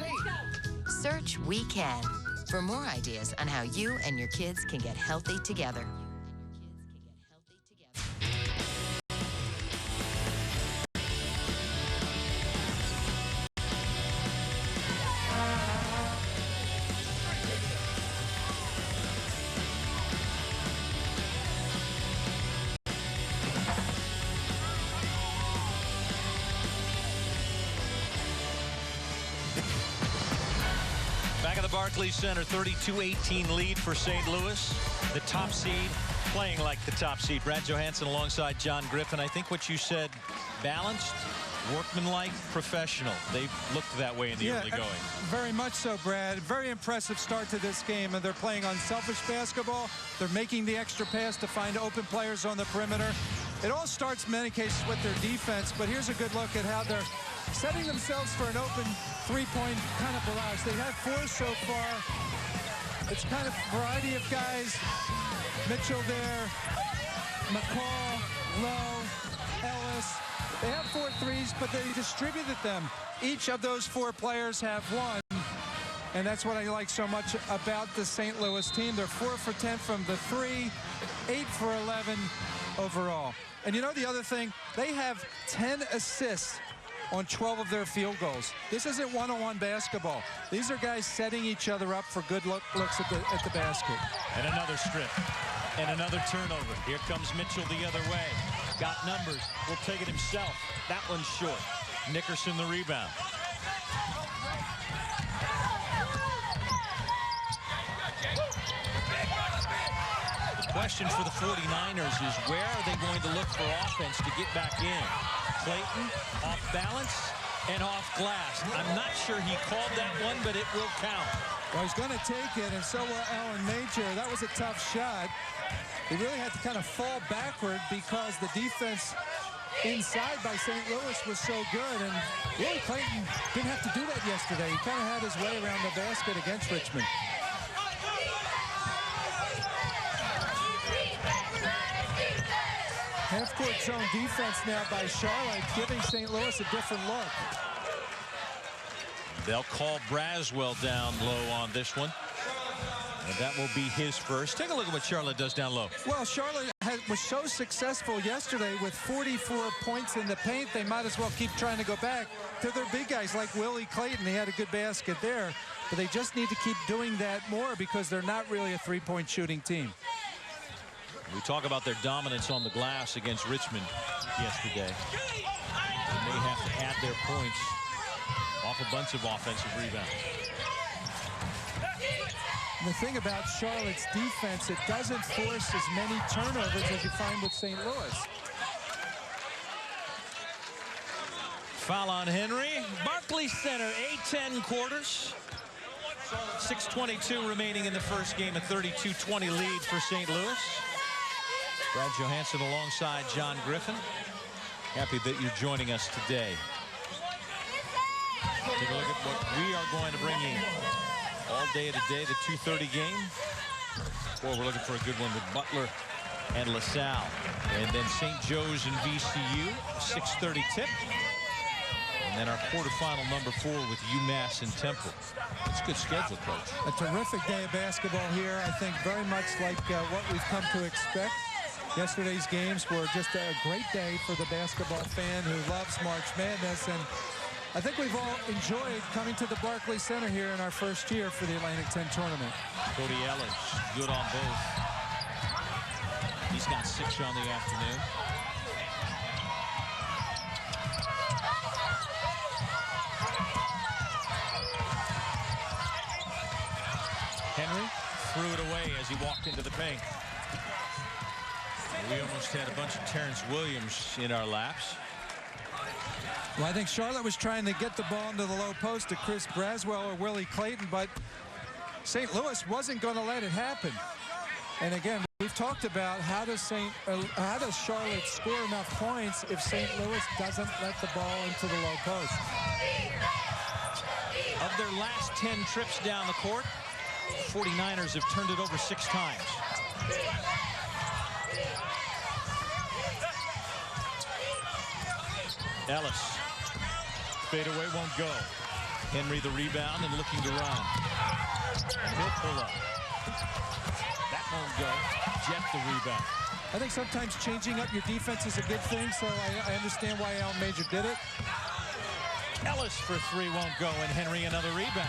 Search We Can for more ideas on how you and your kids can get healthy together. Back at the Barclays Center, 32-18 lead for St. Louis. The top seed playing like the top seed. Brad Johansson alongside John Griffin. I think what you said, balanced, workmanlike, professional. They've looked that way in the early going. Very much so, Brad. Very impressive start to this game, and they're playing unselfish basketball. They're making the extra pass to find open players on the perimeter. It all starts in many cases with their defense, but here's a good look at how they're setting themselves for an open three-point kind of barrage. They have 4 so far. It's kind of a variety of guys. Mitchell there, McCall, Lowe, Ellis. They have 4 threes, but they distributed them. Each of those 4 players have 1. And that's what I like so much about the St. Louis team. They're 4 for 10 from the 3, 8 for 11 overall. And you know the other thing? They have 10 assists on 12 of their field goals. This isn't one-on-one basketball. These are guys setting each other up for good looks at the basket. And another strip. And another turnover. Here comes Mitchell the other way. Got numbers. Will take it himself. That one's short. Nickerson the rebound. The question for the 49ers is where are they going to look for offense to get back in? Clayton off balance and off glass. I'm not sure he called that one, but it will count. Well, he's going to take it, and so will Allen Major. That was a tough shot. He really had to kind of fall backward because the defense inside by St. Louis was so good, and really Clayton didn't have to do that yesterday. He kind of had his way around the basket against Richmond. Half-court zone defense now by Charlotte, giving St. Louis a different look. They'll call Braswell down low on this one. And that will be his first. Take a look at what Charlotte does down low. Well, Charlotte was so successful yesterday with 44 points in the paint. They might as well keep trying to go back to their big guys like Willie Clayton. He had a good basket there, but they just need to keep doing that more because they're not really a three-point shooting team. We talk about their dominance on the glass against Richmond yesterday. They may have to add their points off a bunch of offensive rebounds. The thing about Charlotte's defense, it doesn't force as many turnovers as you find with St. Louis. Foul on Henry. Barclays Center, A10 quarters. 6:22 remaining in the first game, a 32-20 lead for St. Louis. Brad Johansson alongside John Griffin. Happy that you're joining us today. Take a look at what we are going to bring in all day today, the 2:30 game. Or we're looking for a good one with Butler and LaSalle. And then St. Joe's and VCU, 6:30 tip. And then our quarterfinal number 4 with UMass and Temple. It's a good schedule, Coach. A terrific day of basketball here. I think very much like what we've come to expect. Yesterday's games were just a great day for the basketball fan who loves March Madness, and I think we've all enjoyed coming to the Barclays Center here in our first year for the Atlantic 10 tournament. Cody Ellis, good on both. He's got 6 on the afternoon. Henry threw it away as he walked into the paint. We almost had a bunch of Terrence Williams in our laps. Well, I think Charlotte was trying to get the ball into the low post to Chris Braswell or Willie Clayton, but St. Louis wasn't going to let it happen. And again, we've talked about how does Charlotte score enough points if St. Louis doesn't let the ball into the low post. Of their last 10 trips down the court, 49ers have turned it over 6 times. Ellis. Fadeaway won't go. Henry the rebound and looking to run. And he'll pull up. That won't go. Jet the rebound. I think sometimes changing up your defense is a good thing, so I understand why Al Major did it. Ellis for 3 won't go, and Henry another rebound.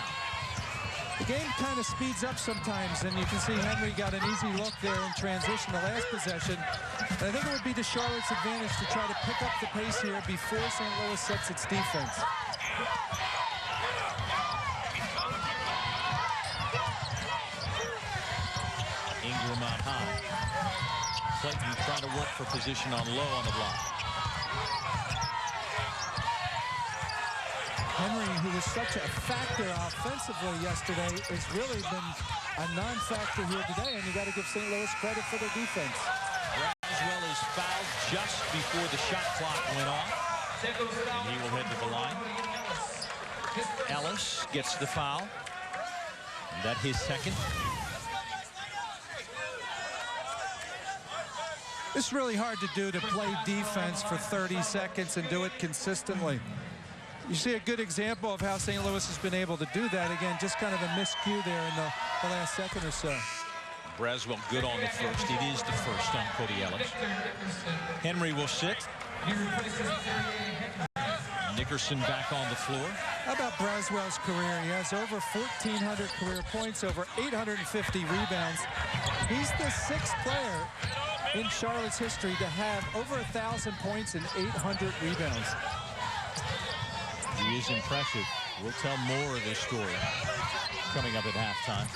The game kind of speeds up sometimes, and you can see Henry got an easy look there in transition the last possession. And I think it would be to Charlotte's advantage to try to pick up the pace here before St. Louis sets its defense. Ingram on high. Clayton trying to work for position on low on the block. Henry, who was such a factor offensively yesterday, has really been a non-factor here today, and you got to give St. Louis credit for their defense. Braswell is fouled just before the shot clock went off, and he will head to the line. Ellis gets the foul. And that his second. It's really hard to do, to play defense for 30 seconds and do it consistently. You see a good example of how St. Louis has been able to do that. Again, just kind of a miscue there in the last second or so. Braswell good on the first. It is the first on Cody Ellis. Henry will sit. Nickerson back on the floor. How about Braswell's career? He has over 1,400 career points, over 850 rebounds. He's the 6th player in Charlotte's history to have over 1,000 points and 800 rebounds. He is impressive. We'll tell more of this story coming up at halftime.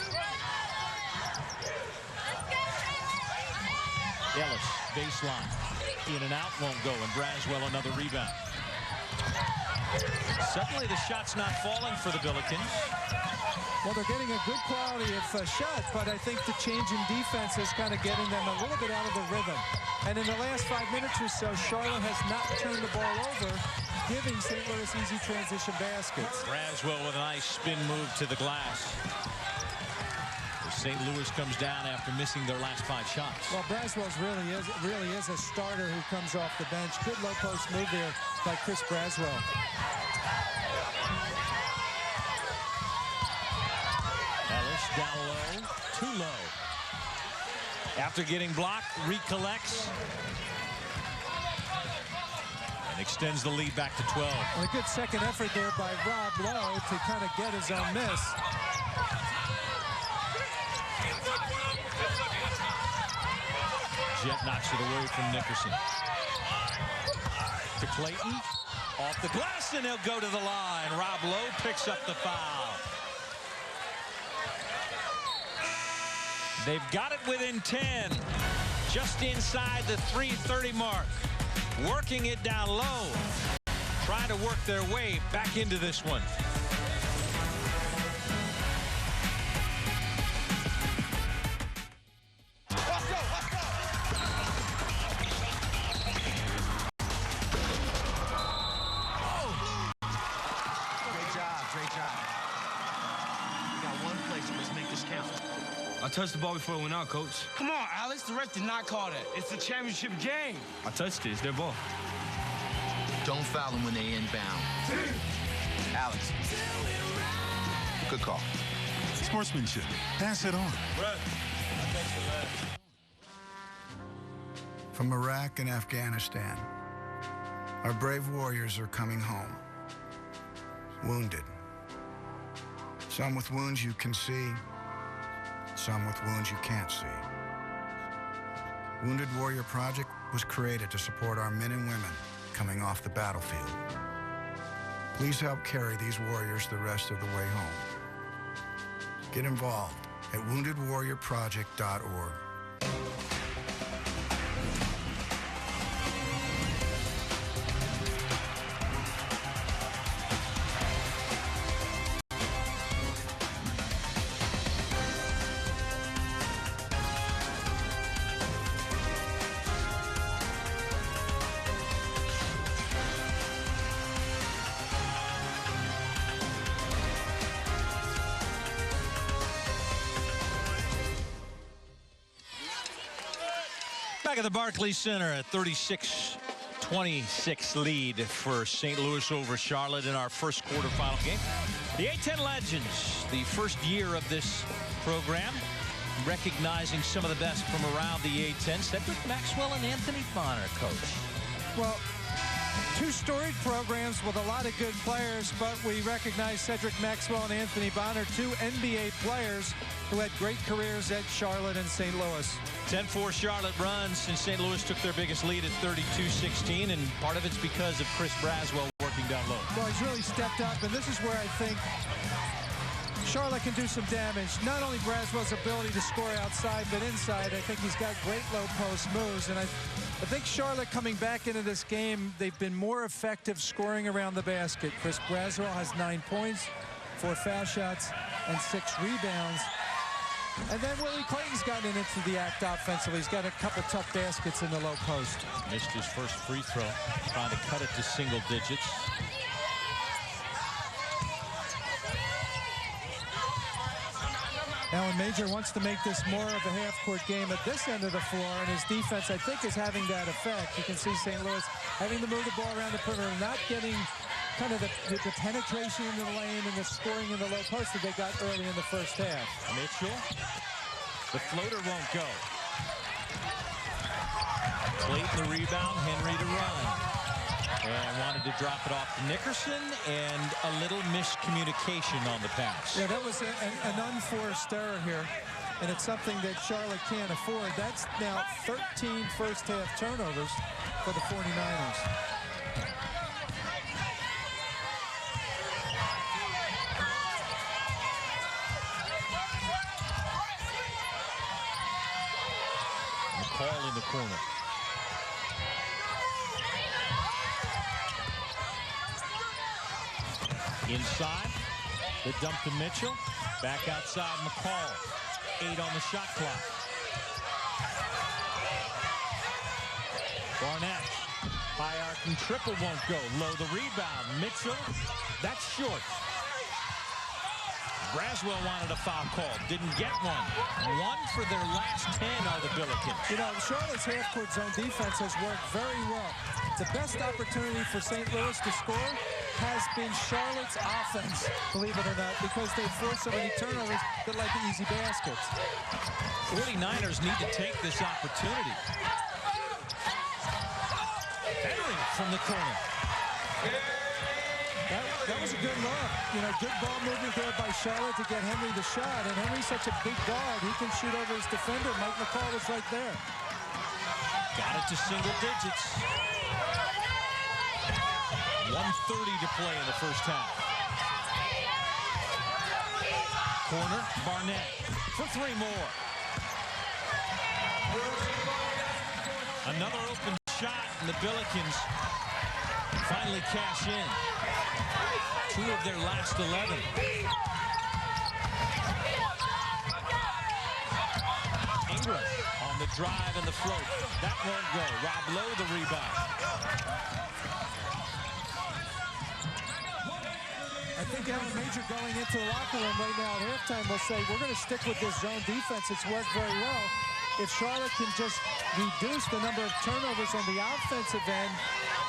Ellis, baseline. In and out, won't go, and Braswell another rebound. Suddenly the shot's not falling for the Billikens. Well, they're getting a good quality of shot, but I think the change in defense is kind of getting them a little bit out of the rhythm. And in the last 5 minutes or so, Charlotte has not turned the ball over, giving St. Louis easy transition baskets. Braswell with a nice spin move to the glass. St. Louis comes down after missing their last 5 shots. Well, Braswell's really is a starter who comes off the bench. Good low post move there by Chris Braswell. Ellis down low, too low. After getting blocked, recollects. And extends the lead back to 12. And a good second effort there by Rob Lowe to kind of get his own miss. Jet knocks it away from Nickerson. To Clayton. Off the glass, and he'll go to the line. Rob Lowe picks up the foul. They've got it within 10. Just inside the 3:30 mark. Working it down low. Trying to work their way back into this one. I touched the ball before it went out, Coach. Come on, Alex. The rest did not call that. It's a championship game. I touched it. It's their ball. Don't foul them when they inbound. Alex. Good call. Sportsmanship. Pass it on. Brett. From Iraq and Afghanistan, our brave warriors are coming home. Wounded. Some with wounds you can see, some with wounds you can't see. Wounded Warrior Project was created to support our men and women coming off the battlefield. Please help carry these warriors the rest of the way home. Get involved at woundedwarriorproject.org. Back at the Barclays Center, a 36-26 lead for St. Louis over Charlotte in our first quarterfinal game. The A10 Legends, the first year of this program, recognizing some of the best from around the A10. Cedric Maxwell and Anthony Bonner, coach. Well, two storied programs with a lot of good players, but we recognize Cedric Maxwell and Anthony Bonner, two NBA players who had great careers at Charlotte and St. Louis. 10-4 Charlotte runs since St. Louis took their biggest lead at 32-16, and part of it's because of Chris Braswell working down low. Well, he's really stepped up, and this is where I think Charlotte can do some damage. Not only Braswell's ability to score outside, but inside. I think he's got great low post moves, and I think Charlotte coming back into this game, they've been more effective scoring around the basket. Chris Braswell has 9 points, 4 foul shots, and 6 rebounds. And then Willie Clayton's gotten into the act offensively. He's got a couple tough baskets in the low post. Missed his first free throw, trying to cut it to single digits. Alan Major wants to make this more of a half-court game at this end of the floor, and his defense, I think, is having that effect. You can see St. Louis having to move the ball around the perimeter, not getting kind of the penetration into the lane and the scoring in the low post that they got early in the first half. Mitchell, the floater won't go. Clayton the rebound, Henry to run. And wanted to drop it off to Nickerson, and a little miscommunication on the pass. Yeah, that was an unforced error here, and it's something that Charlotte can't afford. That's now 13 first-half turnovers for the 49ers. McCall in the corner. Inside, the dump to Mitchell. Back outside, McCall. 8 on the shot clock. Barnett. High arc and triple won't go. Low the rebound. Mitchell. That's short. Braswell wanted a foul call. Didn't get one. 1 for their last 10 are the Billikens. You know, Charlotte's half-court zone defense has worked very well. The best opportunity for St. Louis to score has been Charlotte's offense, believe it or not, because they forced so many turnovers that led to easy baskets. 49ers need to take this opportunity. Henry from the corner. That was a good look. You know, good ball movement there by Charlotte to get Henry the shot. And Henry's such a big guard. He can shoot over his defender. Mike McCall was right there. Got it to single digits. 1:30 to play in the first half. Corner, Barnett for 3 more. Another open shot, and the Billikens finally cash in. 2 of their last 11. Ingram on the drive and the float. That won't go. Rob Lowe the rebound. I think Alan Major going into the locker room right now at halftime will say, we're going to stick with this zone defense. It's worked very well. If Charlotte can just reduce the number of turnovers on the offensive end,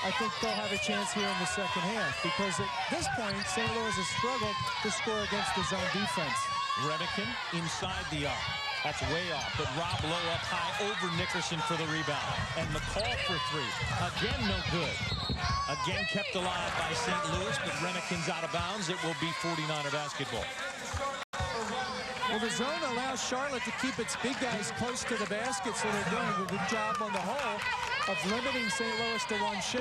I think they'll have a chance here in the second half, because at this point, St. Louis has struggled to score against the zone defense. Redican inside the arc. That's way off, but Rob Lowe up high over Nickerson for the rebound. And McCall for 3. Again, no good. Again kept alive by St. Louis, but Redican's out of bounds. It will be 49er basketball. Well, the zone allows Charlotte to keep its big guys close to the basket, so they're doing a good job on the whole of limiting St. Louis to 1 shot.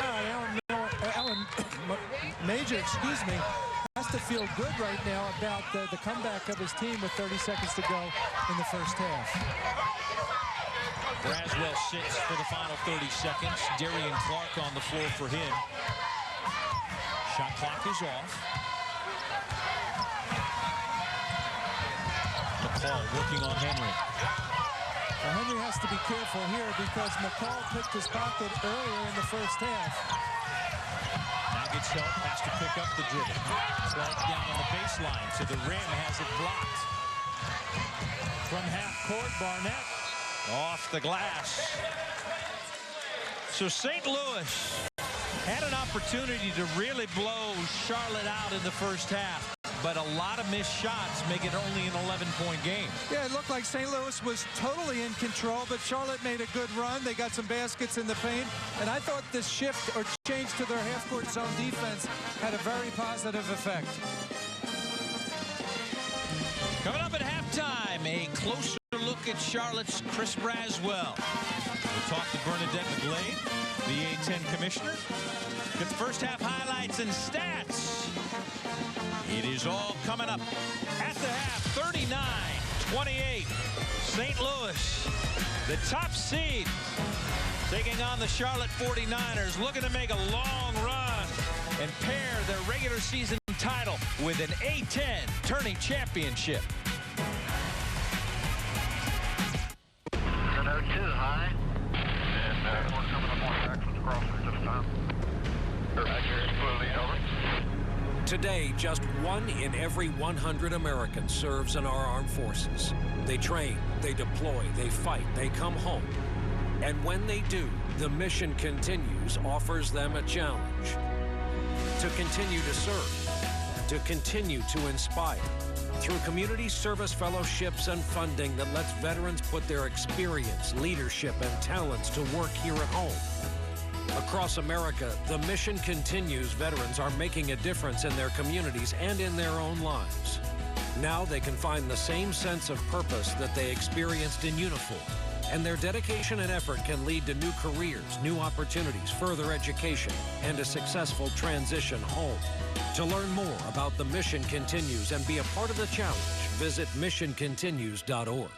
Alan Major, has to feel good right now about the comeback of his team with 30 seconds to go in the first half. Braswell sits for the final 30 seconds. Darian Clark on the floor for him. Shot clock is off. McCall working on Henry. Well, Henry has to be careful here because McCall picked his pocket earlier in the first half. Now gets help, has to pick up the dribble. Clark down on the baseline to the rim, has it blocked. From half court, Barnett Off the glass. So St. Louis had an opportunity to really blow Charlotte out in the first half, but a lot of missed shots make it only an 11-point game. Yeah, it looked like St. Louis was totally in control, but Charlotte made a good run. They got some baskets in the paint, and I thought this shift or change to their half-court zone defense had a very positive effect. Coming up at halftime, a closer look at Charlotte's Chris Braswell. We'll talk to Bernadette McGlade, the A10 commissioner. Get the first half highlights and stats. It is all coming up at the half. 39-28. St. Louis, the top seed, taking on the Charlotte 49ers, looking to make a long run and pair their regular season title with an A10 tourney championship. 2 high. And one coming up on Jackson's crossing this time. Over. Today, just 1 in every 100 Americans serves in our armed forces. They train, they deploy, they fight, they come home. And when they do, the Mission Continues offers them a challenge. To continue to serve, to continue to inspire, through community service fellowships and funding that lets veterans put their experience, leadership, and talents to work here at home. Across America, the Mission Continues veterans are making a difference in their communities and in their own lives. Now they can find the same sense of purpose that they experienced in uniform, and their dedication and effort can lead to new careers, new opportunities, further education, and a successful transition home. To learn more about the Mission Continues and be a part of the challenge, visit missioncontinues.org.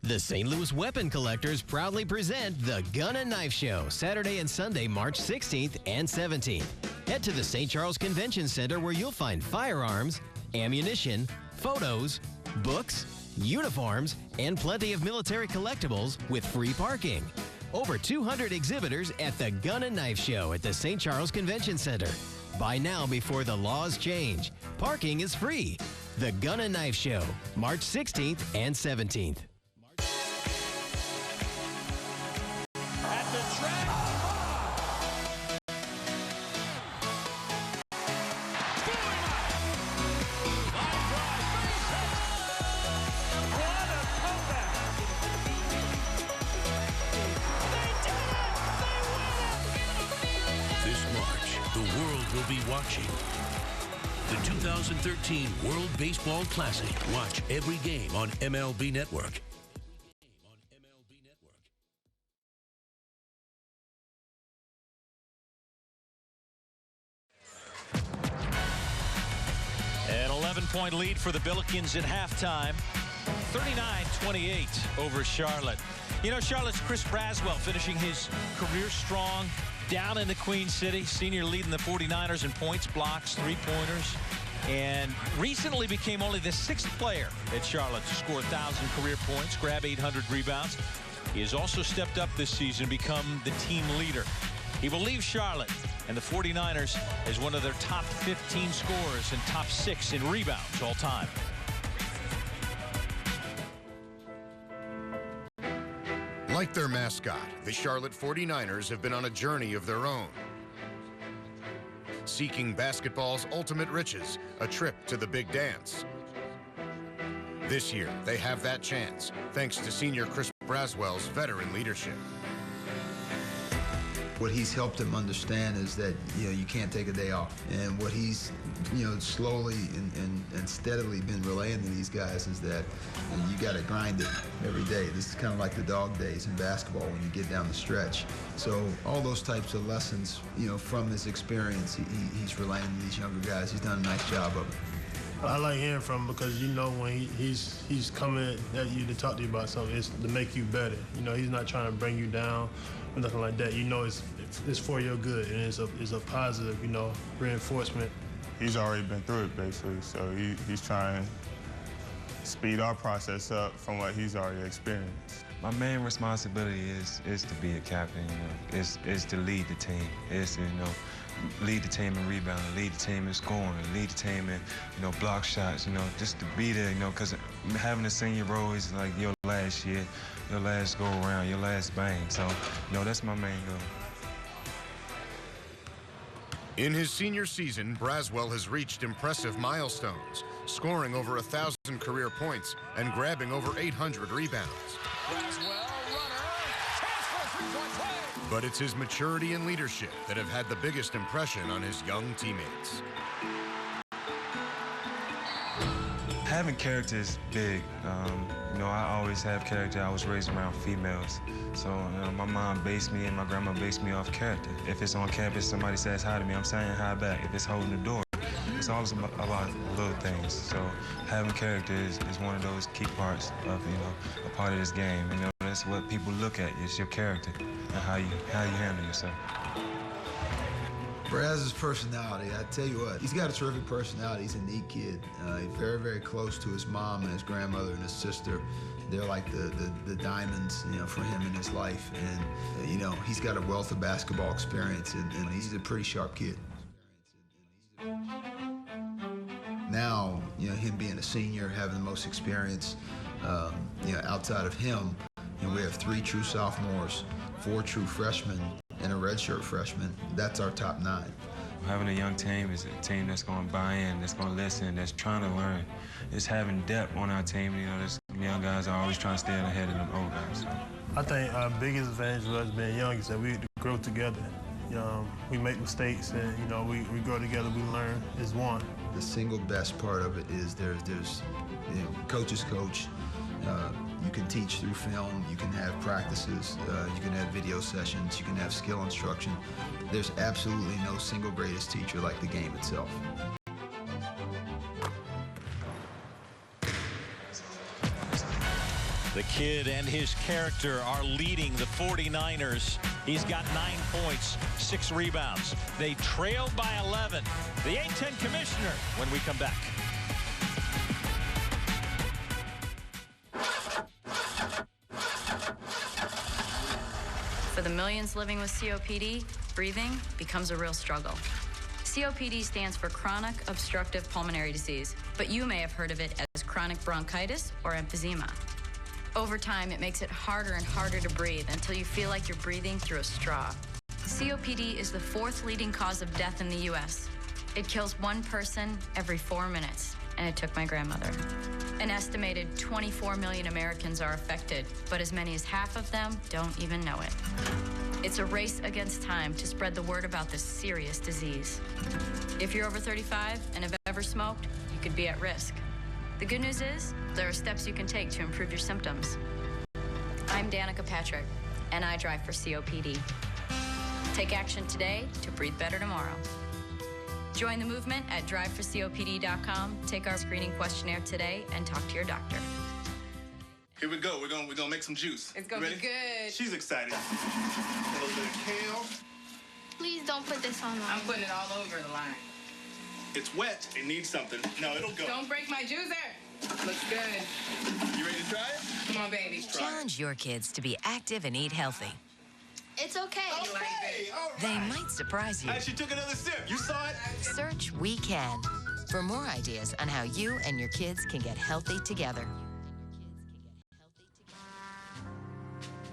The St. Louis Weapon Collectors proudly present the Gun and Knife Show, Saturday and Sunday, March 16th and 17th. Head to the St. Charles Convention Center where you'll find firearms, ammunition, photos, books, uniforms, and plenty of military collectibles with free parking. Over 200 exhibitors at the Gun and Knife Show at the St. Charles Convention Center. Buy now before the laws change. Parking is free. The Gun and Knife Show, March 16th and 17th. At the track. Will be watching the 2013 World Baseball Classic. Watch every game on MLB Network. An 11-point lead for the Billikens at halftime. 39-28 over Charlotte. You know, Charlotte's Chris Braswell finishing his career strong down in the Queen City. Senior leading the 49ers in points, blocks, three-pointers, and recently became only the 6th player at Charlotte to score 1,000 career points, grab 800 rebounds. He has also stepped up this season and become the team leader. He will leave Charlotte and the 49ers as one of their top 15 scorers and top 6 in rebounds all time. Like their mascot, the Charlotte 49ers have been on a journey of their own. Seeking basketball's ultimate riches, a trip to the big dance. This year, they have that chance, thanks to senior Chris Braswell's veteran leadership. What he's helped them understand is that, you can't take a day off. And what he's, slowly and steadily been relaying to these guys is that you got to grind it every day. This is kind of like the dog days in basketball when you get down the stretch. So all those types of lessons, from his experience, he's relaying to these younger guys. He's done a nice job of it. I like hearing from him because when he's coming at you to talk to you about something, it's to make you better. He's not trying to bring you down or nothing like that. It's for your good, and it's a positive, reinforcement. He's already been through it, basically, so he's trying to speed our process up from what he's already experienced. My main responsibility is to be a captain, is to lead the team, is to, lead the team in rebounding, lead the team in scoring, lead the team in, block shots, just to be there, because having a senior role is like your last year, your last go around, your last bang. So, that's my main goal. In his senior season, Braswell has reached impressive milestones, scoring over 1,000 career points and grabbing over 800 rebounds. But it's his maturity and leadership that have had the biggest impression on his young teammates. Having character is big. I always have character. I was raised around females. So my mom based me and my grandma based me off character. If it's on campus, somebody says hi to me, I'm saying hi back. If it's holding the door, it's always about little things. So having character is one of those key parts of, a part of this game. That's what people look at, is your character and how you handle yourself. Braz's personality, I tell you what, he's got a terrific personality. He's a neat kid. He's very, very close to his mom and his grandmother and his sister. They're like the diamonds, for him in his life. And, he's got a wealth of basketball experience, and he's a pretty sharp kid. Now, him being a senior, having the most experience, outside of him, we have 3 true sophomores, 4 true freshmen, and a redshirt freshman. That's our top 9. Having a young team is a team that's going to buy in, that's going to listen, that's trying to learn. It's having depth on our team. There's young guys are always trying to stay ahead of them old guys. So. I think our biggest advantage of us being young is that we grow together. We make mistakes, and we grow together. We learn as one. The single best part of it is there's coaches coach. You can teach through film, you can have practices, you can have video sessions, you can have skill instruction. There's absolutely no single greatest teacher like the game itself. The kid and his character are leading the 49ers. He's got 9 points, 6 rebounds. They trail by 11. The A10 commissioner when we come back. For the millions living with COPD, breathing becomes a real struggle. COPD stands for chronic obstructive pulmonary disease, but you may have heard of it as chronic bronchitis or emphysema. Over time, it makes it harder and harder to breathe until you feel like you're breathing through a straw. COPD is the 4th leading cause of death in the U.S. It kills 1 person every 4 minutes, and it took my grandmother. An estimated 24 million Americans are affected, but as many as half of them don't even know it. It's a race against time to spread the word about this serious disease. If you're over 35 and have ever smoked, you could be at risk. The good news is, there are steps you can take to improve your symptoms. I'm Danica Patrick, and I drive for COPD. Take action today to breathe better tomorrow. Join the movement at driveforcopd.com. Take our screening questionnaire today and talk to your doctor. Here we go. We're gonna make some juice. It's gonna be good. She's excited. A little bit of kale. Please don't put this on. I'm putting it all over the line. It's wet. It needs something. No, it'll go. Don't break my juicer. Looks good. You ready to try it? Come on, baby. Challenge your kids to be active and eat healthy. It's okay. Okay, all right. They might surprise you. She took another sip. You saw it? Search We Can for more ideas on how you and your kids can get healthy together.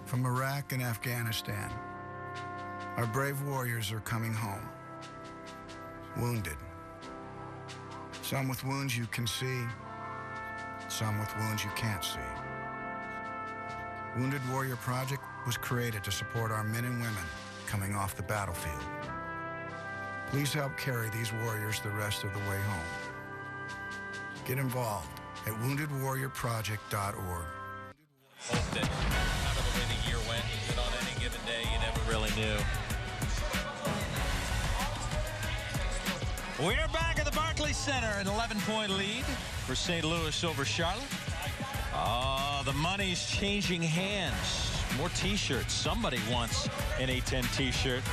From Iraq and Afghanistan, our brave warriors are coming home, wounded. Some with wounds you can see, some with wounds you can't see. Wounded Warrior Project was created to support our men and women coming off the battlefield. Please help carry these warriors the rest of the way home. Get involved at woundedwarriorproject.org. Hope that out of the way the year went, that on any given day you never really knew. We're back at the Barclays Center, an 11-point lead for St. Louis over Charlotte. Oh, the money's changing hands. More T-shirts. Somebody wants an A10 T-shirt.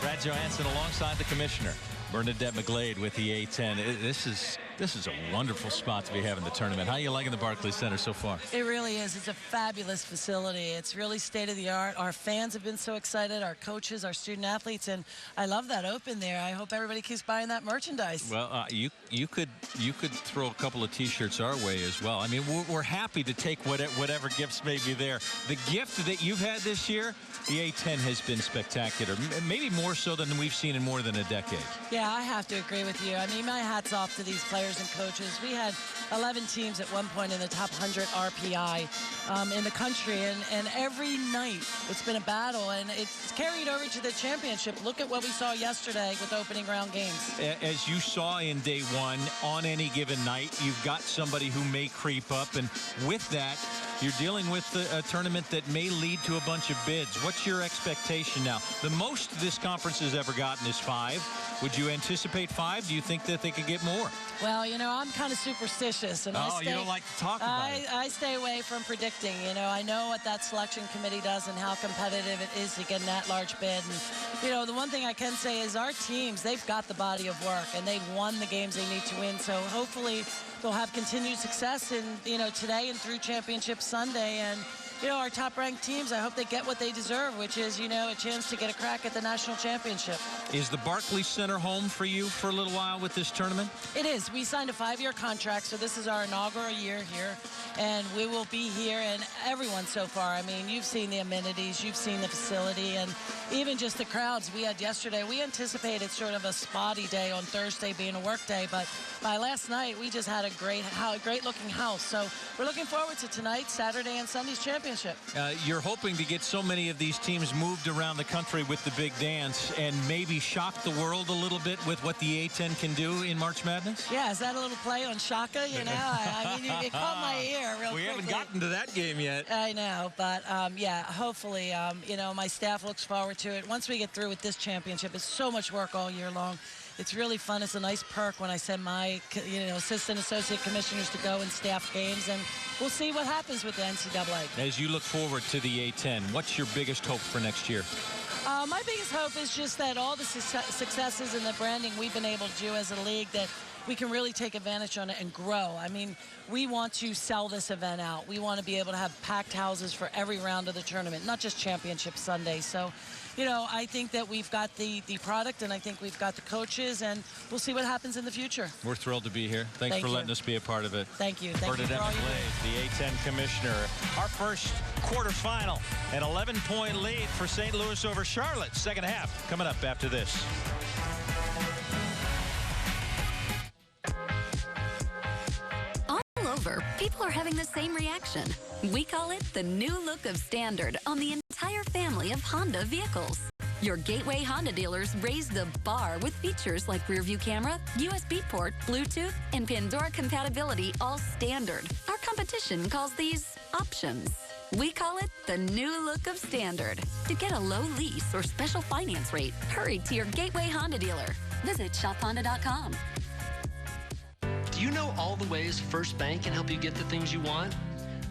Brad Johansson alongside the commissioner, Bernadette McGlade with the A10. This is This is a wonderful spot to be having the tournament. How are you liking the Barclays Center so far? It really is. It's a fabulous facility. It's really state-of-the-art. Our fans have been so excited, our coaches, our student-athletes, and I love that open there. I hope everybody keeps buying that merchandise. Well, you could throw a couple of T-shirts our way as well. I mean, we're happy to take whatever gifts may be there. The gift that you've had this year, the A10 has been spectacular, maybe more so than we've seen in more than a decade. Yeah, I have to agree with you. I mean, my hat's off to these players and coaches. We had 11 teams at one point in the top 100 RPI in the country, and every night it's been a battle, and it's carried over to the championship. Look at what we saw yesterday with opening round games. As you saw in day one, on any given night, you've got somebody who may creep up, and with that, you're dealing with a tournament that may lead to a bunch of bids. What's your expectation now? The most this conference has ever gotten is 5. Would you anticipate 5? Do you think that they could get more? Well, you know, I'm kind of superstitious, and you don't like to talk about it. I stay away from predicting. You know, I know what that selection committee does and how competitive it is to get an at-large bid. And, you know, the one thing I can say is our teams, they've got the body of work, and they've won the games they need to win. So hopefully they'll have continued success in, you know, today and through Championship Sunday. And, you know, our top-ranked teams, I hope they get what they deserve, which is, you know, a chance to get a crack at the national championship. Is the Barclays Center home for you for a little while with this tournament? It is. We signed a 5-year contract, so this is our inaugural year here, and we will be here, and everyone so far. I mean, you've seen the amenities, you've seen the facility, and even just the crowds we had yesterday. We anticipated sort of a spotty day on Thursday being a work day, but by last night, we just had a great-looking house. So we're looking forward to tonight, Saturday, and Sunday's championship. You're hoping to get so many of these teams moved around the country with the big dance and maybe shock the world a little bit with what the A10 can do in March Madness? Yeah, is that a little play on Shaka? You know, I mean, it caught my ear real quickly. We haven't gotten to that game yet. I know, but yeah, hopefully, you know, my staff looks forward to it. Once we get through with this championship, it's so much work all year long. It's really fun. It's a nice perk when I send my, you know, associate commissioners to go and staff games, and we'll see what happens with the NCAA. As you look forward to the A10, what's your biggest hope for next year? My biggest hope is just that all the successes and the branding we've been able to do as a league, that we can really take advantage on it and grow. I mean, we want to sell this event out. We want to be able to have packed houses for every round of the tournament, not just Championship Sunday. So, you know, I think that we've got the product, and I think we've got the coaches, and we'll see what happens in the future. We're thrilled to be here. Thanks for letting us be a part of it. Thank you. Thank you for all you do. The A10 commissioner. Our first quarterfinal, an 11-point lead for St. Louis over Charlotte. Second half coming up after this. People are having the same reaction. We call it the new look of Standard on the entire family of Honda vehicles. Your Gateway Honda dealers raised the bar with features like rear-view camera, USB port, Bluetooth, and Pandora compatibility, all standard. Our competition calls these options. We call it the new look of Standard. To get a low lease or special finance rate, hurry to your Gateway Honda dealer. Visit shophonda.com. Do you know all the ways First Bank can help you get the things you want?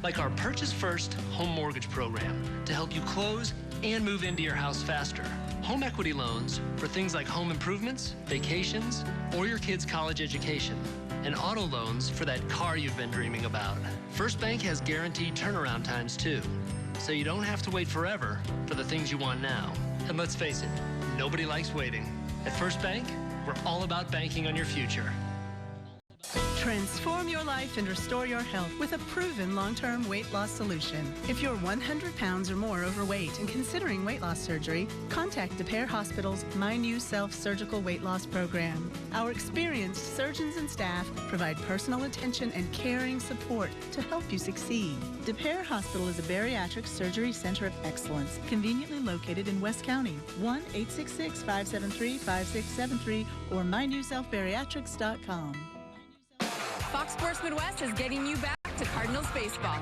Like our Purchase First home mortgage program to help you close and move into your house faster. Home equity loans for things like home improvements, vacations, or your kids' college education. And auto loans for that car you've been dreaming about. First Bank has guaranteed turnaround times too, so you don't have to wait forever for the things you want now. And let's face it, nobody likes waiting. At First Bank, we're all about banking on your future. Transform your life and restore your health with a proven long-term weight loss solution. If you're 100 pounds or more overweight and considering weight loss surgery, contact DePere Hospital's My New Self Surgical Weight Loss Program. Our experienced surgeons and staff provide personal attention and caring support to help you succeed. DePere Hospital is a bariatric surgery center of excellence, conveniently located in West County. 1-866-573-5673 or mynewselfbariatrics.com. Fox Sports Midwest is getting you back to Cardinals baseball.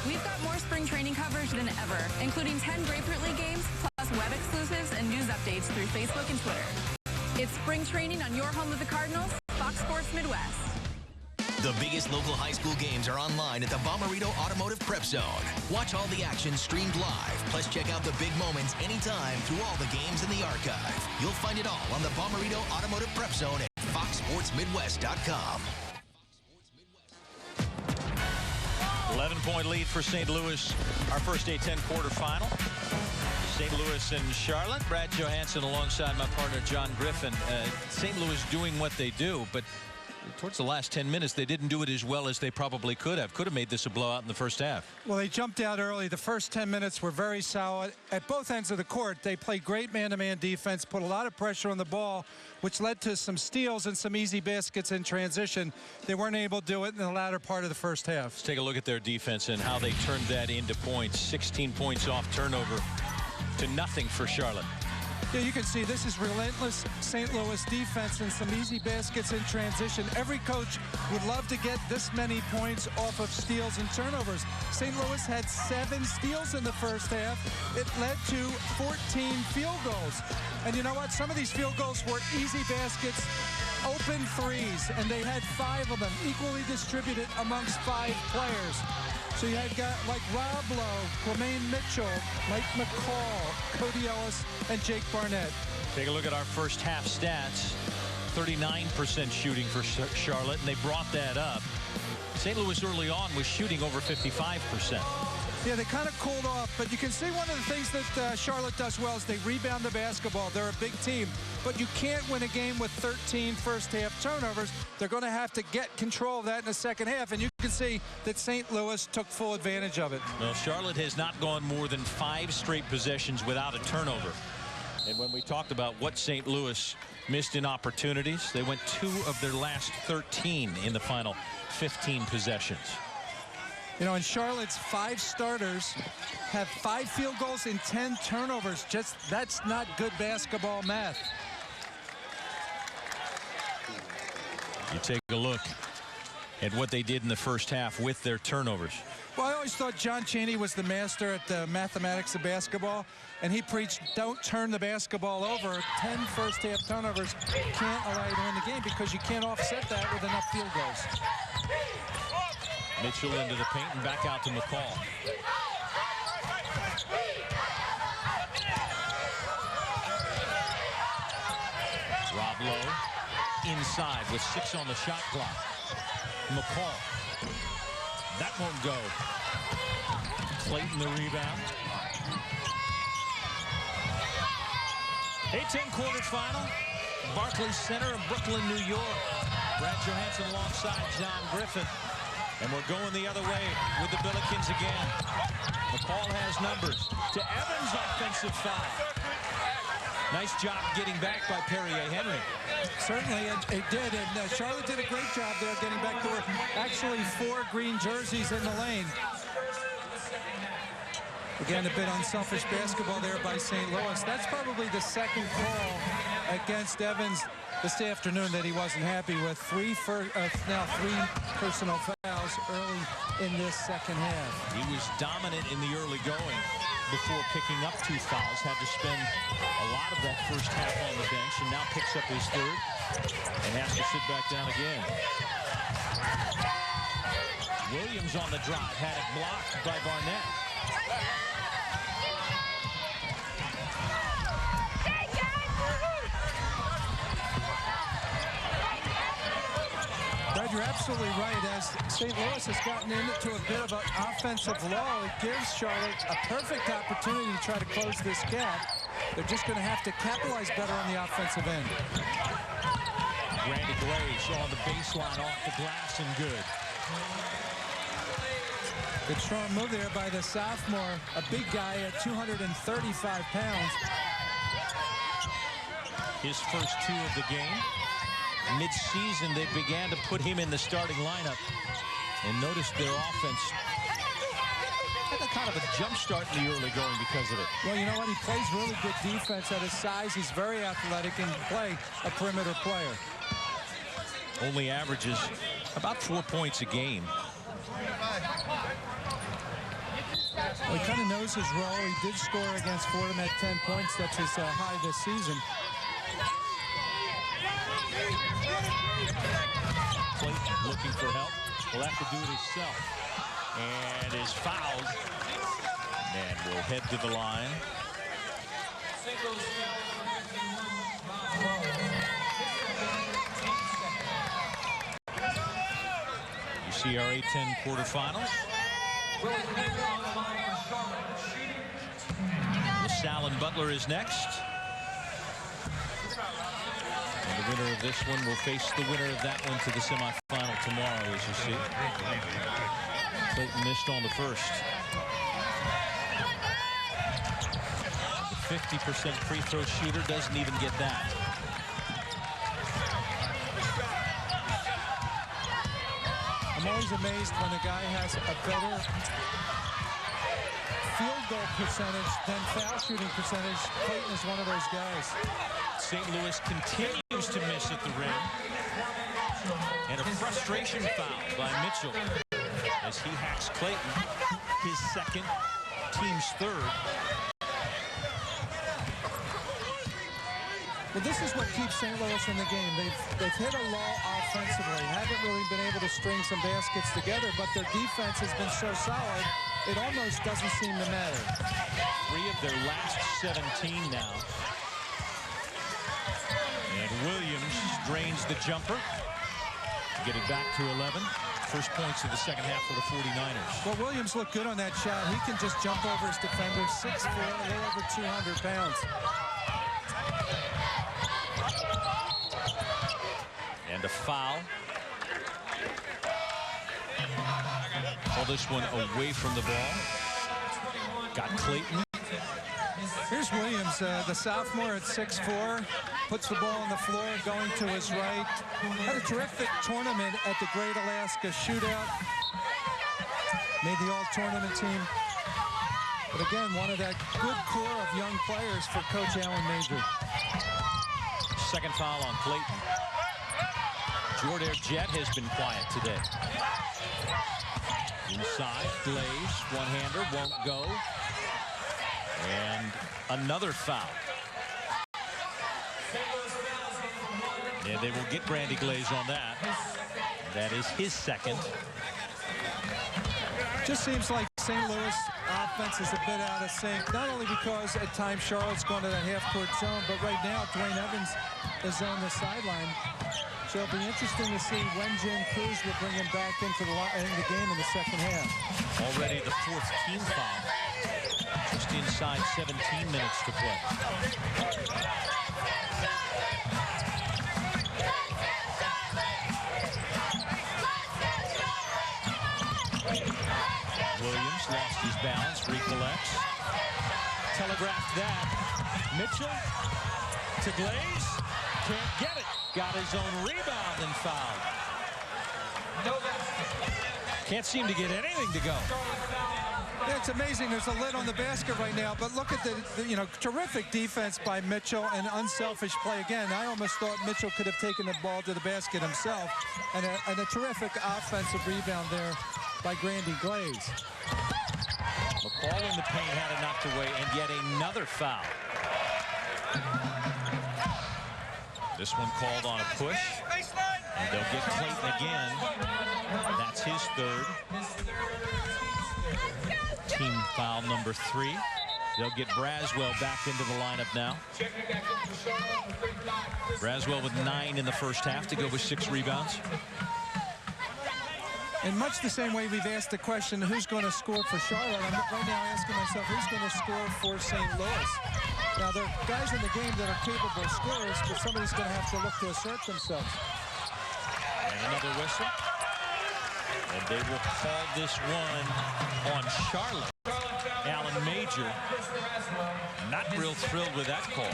We've got more spring training coverage than ever, including 10 Grapefruit League games, plus web exclusives and news updates through Facebook and Twitter. It's spring training on your home of the Cardinals, Fox Sports Midwest. The biggest local high school games are online at the Bommarito Automotive Prep Zone. Watch all the action streamed live, plus check out the big moments anytime through all the games in the archive. You'll find it all on the Bommarito Automotive Prep Zone at foxsportsmidwest.com. 11-point lead for St. Louis. Our first A10 quarterfinal. St. Louis and Charlotte. Brad Johansson alongside my partner John Griffin. St. Louis doing what they do, but towards the last 10 minutes, they didn't do it as well as they probably could have. Could have made this a blowout in the first half. Well, they jumped out early. The first 10 minutes were very solid. At both ends of the court, they played great man-to-man defense, put a lot of pressure on the ball, which led to some steals and some easy baskets in transition. They weren't able to do it in the latter part of the first half. Let's take a look at their defense and how they turned that into points. 16 points off turnover to nothing for Charlotte. Yeah, you can see this is relentless St. Louis defense and some easy baskets in transition. Every coach would love to get this many points off of steals and turnovers. St. Louis had 7 steals in the first half. It led to 14 field goals. And you know what? Some of these field goals were easy baskets, open threes, and they had 5 of them equally distributed amongst 5 players. So you had guys like Rob Lowe, Tremaine Mitchell, Mike McCall, Cody Ellis, and Jake Barnett. Take a look at our first half stats. 39% shooting for Charlotte, and they brought that up. St. Louis early on was shooting over 55%. Yeah, they kind of cooled off, but you can see one of the things that Charlotte does well is they rebound the basketball. They're a big team, but you can't win a game with 13 first-half turnovers. They're going to have to get control of that in the second half, and you can see that St. Louis took full advantage of it. Well, Charlotte has not gone more than 5 straight possessions without a turnover. And when we talked about what St. Louis missed in opportunities, they went 2 of their last 13 in the final 15 possessions. You know, and Charlotte's 5 starters have 5 field goals and 10 turnovers. That's not good basketball math. You take a look at what they did in the first half with their turnovers. Well, I always thought John Chaney was the master at the mathematics of basketball, and he preached don't turn the basketball over. 10 first-half turnovers can't allow you to win the game because you can't offset that with enough field goals. Mitchell into the paint and back out to McCall. Rob Lowe inside with 6 on the shot clock. McCall. That won't go. Clayton the rebound. A10 quarterfinal. Barclays Center in Brooklyn, New York. Brad Johansson alongside John Griffin. And we're going the other way with the Billikens again. McCall has numbers. To Evans, offensive foul. Nice job getting back by Perrier Henry. Certainly it did, and Charlotte did a great job there getting back. There were actually 4 green jerseys in the lane. Again, a bit unselfish basketball there by St. Louis. That's probably the second call against Evans this afternoon that he wasn't happy with. 3 personal fouls early in this second half. He was dominant in the early going before picking up 2 fouls. Had to spend a lot of that first half on the bench, and now picks up his 3rd and has to sit back down again. Williams on the drive, had it blocked by Barnett. Brad, you're absolutely right. As St. Louis has gotten into a bit of an offensive lull, it gives Charlotte a perfect opportunity to try to close this gap. They're just going to have to capitalize better on the offensive end. Randy Graves on the baseline off the glass and good. Good strong move there by the sophomore, a big guy at 235 pounds. His first 2 of the game. Mid-season, they began to put him in the starting lineup, and noticed their offense had a kind of a jump start in the early going because of it. Well, you know what? He plays really good defense at his size. He's very athletic and can play a perimeter player. Only averages about 4 points a game. Well, he kind of knows his role. He did score against Fordham at 10 points. That's his high this season. Clayton looking for help. Will have to do it himself. And is fouled. And will head to the line. You see our A10 quarterfinals. LaSalle and Butler is next. And the winner of this one will face the winner of that one to the semifinal tomorrow, as you see. Clayton missed on the first. 50% free throw shooter doesn't even get that. I'm always amazed when a guy has a better field goal percentage than foul shooting percentage. Clayton is one of those guys. St. Louis continues to miss at the rim. And a frustration foul by Mitchell as he hacks Clayton, his second, team's third. Well, this is what keeps St. Louis in the game. They've hit a lull offensively, haven't really been able to string some baskets together, but their defense has been so solid, it almost doesn't seem to matter. 3 of their last 17 now. And Williams drains the jumper to get it back to 11. First points of the second half for the 49ers. Well, Williams looked good on that shot. He can just jump over his defender, 6'4", a little over 200 pounds. And a foul. Pull this one away from the ball. Got Clayton. Here's Williams, the sophomore at 6'4", puts the ball on the floor, going to his right. Had a terrific tournament at the Great Alaska Shootout. Made the all-tournament team. But again, one of that good core of young players for Coach Alan Major. Second foul on Clayton. Jordair Jet has been quiet today. Inside, Glaze, one-hander, won't go. And another foul. Yeah, they will get Brandy Glaze on that. That is his second. Just seems like St. Louis offense is a bit out of sync, not only because at times Charlotte's going to the half-court zone, but right now Dwayne Evans is on the sideline. So it'll be interesting to see when Jim Cruz will bring him back into the game in the second half. Already the 4th team foul. Just inside 17 minutes to play. Williams lost his balance, recollects. Telegraphed that. Mitchell to Glaze. Can't get it. Got his own rebound and fouled. Can't seem to get anything to go. Yeah, it's amazing. There's a lid on the basket right now, but look at the terrific defense by Mitchell and unselfish play again. I almost thought Mitchell could have taken the ball to the basket himself, and a terrific offensive rebound there by Brandy Glaze. McCall in the paint had it knocked away, and yet another foul. This one called on a push, and they'll get Clayton again. That's his third. Team foul number 3. They'll get Braswell back into the lineup now. Braswell with 9 in the first half to go with 6 rebounds. In much the same way we've asked the question, who's going to score for Charlotte? I'm right now asking myself, who's going to score for St. Louis? Now, there are guys in the game that are capable scorers, but somebody's going to have to look to assert themselves. And another whistle. And they will call this one on Charlotte. Alan Major not real thrilled with that call.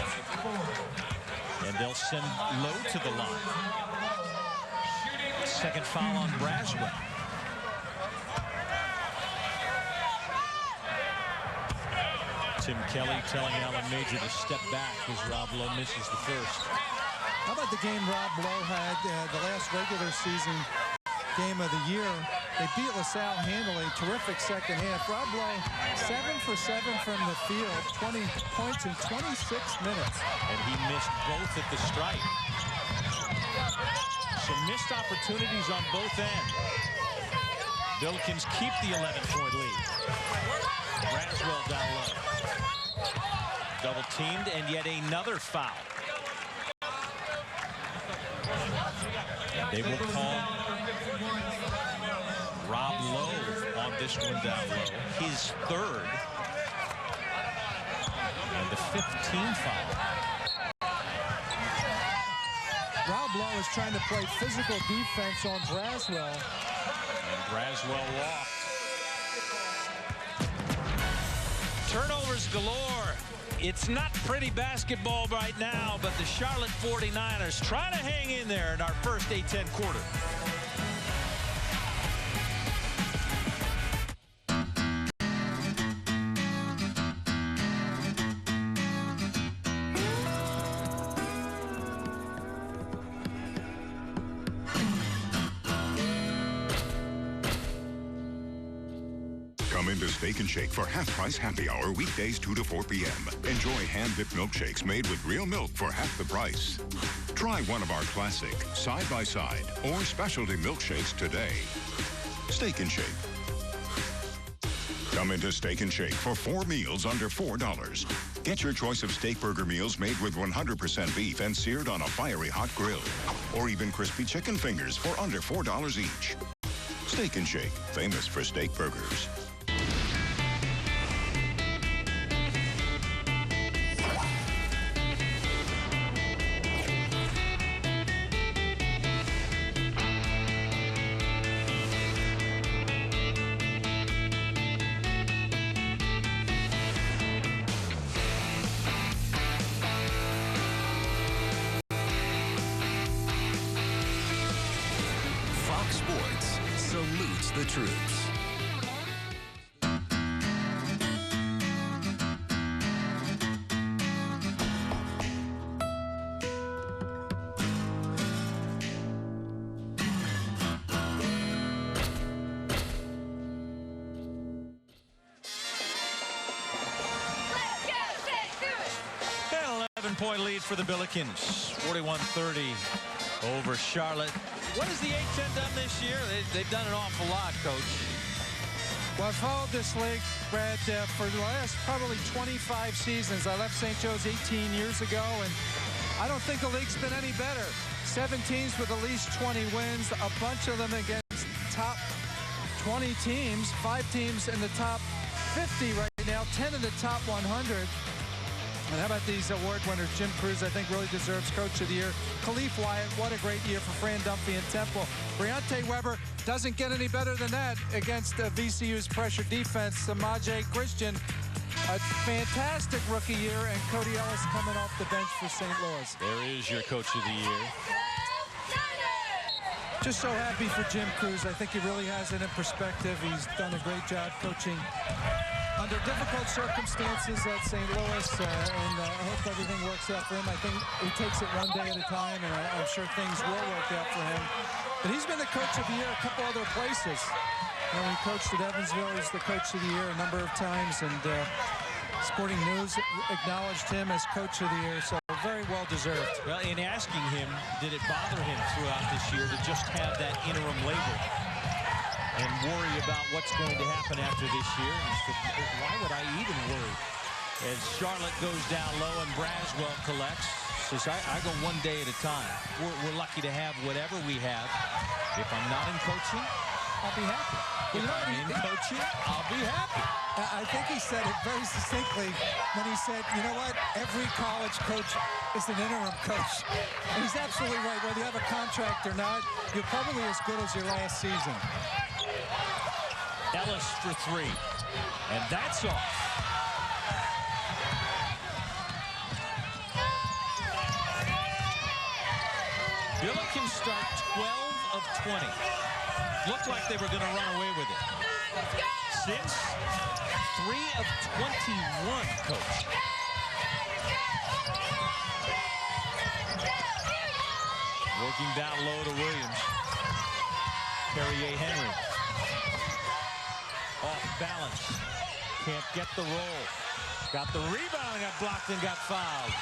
And they'll send Lowe to the line. Second foul on Braswell. Tim Kelly telling Alan Major to step back as Rob Lowe misses the first. How about the game Rob Lowe had the last regular season game of the year? They beat LaSalle handily. Terrific second half. Rob Lowe 7 for 7 from the field, 20 points in 26 minutes. And he missed both at the stripe. Some missed opportunities on both ends. Billikens keep the 11-point lead. Braswell down low. Double teamed, and yet another foul. And they will call Rob Lowe on this one down low. His third. And the 15th foul. Rob Lowe is trying to play physical defense on Braswell. And Braswell walked. Turnovers galore. It's not pretty basketball right now, but the Charlotte 49ers trying to hang in there in our first A10 quarter. Come into Steak and Shake for half-price happy hour weekdays 2 to 4 p.m. Enjoy hand-dipped milkshakes made with real milk for half the price. Try one of our classic, side-by-side, or specialty milkshakes today. Steak and Shake. Come into Steak and Shake for 4 meals under $4. Get your choice of steak burger meals made with 100% beef and seared on a fiery hot grill. Or even crispy chicken fingers for under $4 each. Steak and Shake, famous for steak burgers. Fox Sports salutes the troops. An 11-point lead for the Billikens, 41-30 over Charlotte. What has the A10 done this year? They've done an awful lot, Coach. Well, I've followed this league, Brad, for the last probably 25 seasons. I left St. Joe's 18 years ago, and I don't think the league's been any better. 7 teams with at least 20 wins, a bunch of them against top 20 teams, 5 teams in the top 50 right now, 10 in the top 100. And how about these award winners? Jim Cruz, I think, really deserves Coach of the Year. Khalif Wyatt, what a great year for Fran Dunphy and Temple. Briante Weber doesn't get any better than that against VCU's pressure defense. Samaje Christian, a fantastic rookie year, and Cody Ellis coming off the bench for St. Louis. There is your Coach of the Year. Just so happy for Jim Cruz. I think he really has it in perspective. He's done a great job coaching under difficult circumstances at St. Louis, and I hope everything works out for him. I think he takes it one day at a time, and I'm sure things will work out for him. But he's been the Coach of the Year a couple other places. When he coached at Evansville, he's the Coach of the Year a number of times, and Sporting News acknowledged him as Coach of the Year, so very well deserved. Well, in asking him, did it bother him throughout this year to just have that interim label and worry about what's going to happen after this year? And he said, why would I even worry? As Charlotte goes down low and Braswell collects, says, I go one day at a time. We're lucky to have whatever we have. If I'm not in coaching, I'll be happy. If I'm in coaching, I'll be happy. I think he said it very succinctly when he said, you know what, every college coach is an interim coach. And he's absolutely right. Whether you have a contract or not, you're probably as good as your last season. Ellis for 3, and that's off. Billikens start 12 of 20. Looked like they were going to run away with it. Since 3 of 21, Coach. Working down low to Williams. Perrier Henry. Off balance. Can't get the roll. Got the rebound, got blocked and got fouled.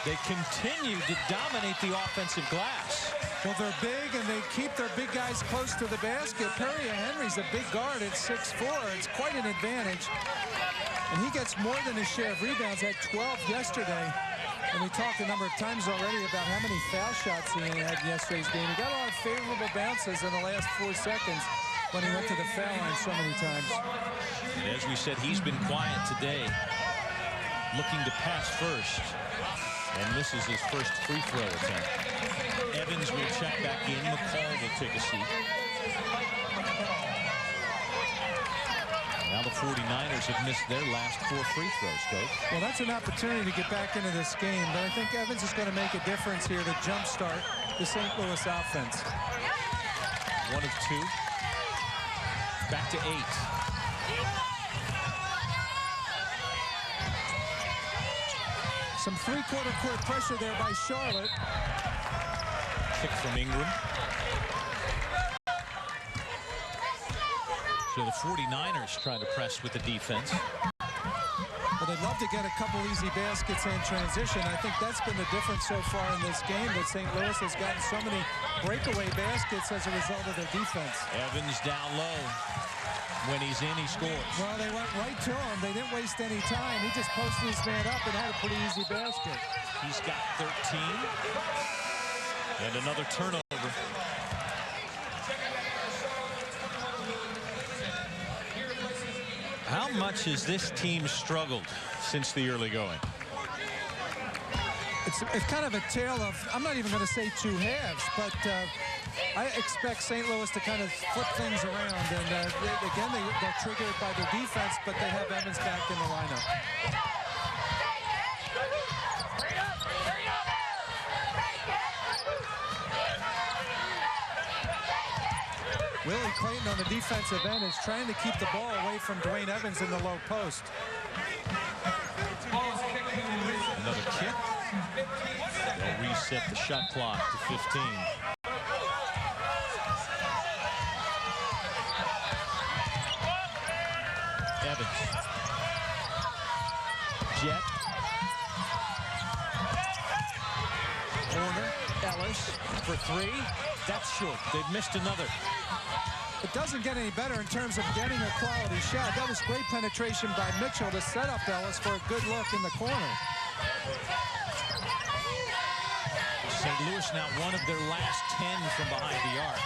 They continue to dominate the offensive glass. Well, they're big, and they keep their big guys close to the basket. Perrier Henry's a big guard at 6'4". It's quite an advantage. And he gets more than his share of rebounds, at 12 yesterday. And we talked a number of times already about how many foul shots he had in yesterday's game. He got a lot of favorable bounces in the last 4 seconds. when he went to the foul line so many times. And as we said, he's been quiet today, looking to pass first. And misses his first free throw attempt. Evans will check back in. McCall will take a seat. Now the 49ers have missed their last 4 free throws, Coach. Well, that's an opportunity to get back into this game, but I think Evans is going to make a difference here to jumpstart the St. Louis offense. 1 of 2. Back to 8. Some three-quarter court pressure there by Charlotte. Kick from Ingram. So the 49ers trying to press with the defense. Well, they'd love to get a couple easy baskets in transition. I think that's been the difference so far in this game, that St. Louis has gotten so many breakaway baskets as a result of their defense. Evans down low. When he's in, he scores. Well, they went right to him. They didn't waste any time. He just posted his man up and had a pretty easy basket. He's got 13. And another turnover. How much has this team struggled since the early going? It's kind of a tale of, I'm not even going to say 2 halves, but I expect St. Louis to kind of flip things around. And again, they're triggered by their defense, but they have Evans back in the lineup. Willie Clayton on the defensive end is trying to keep the ball away from Dwayne Evans in the low post. Another kick. They'll reset the shot clock to 15. Evans. Jet. Corner. Ellis for 3. That's short. They've missed another. It doesn't get any better in terms of getting a quality shot. That was great penetration by Mitchell to set up Ellis for a good look in the corner. St. Louis now one of their last 10 from behind the arc.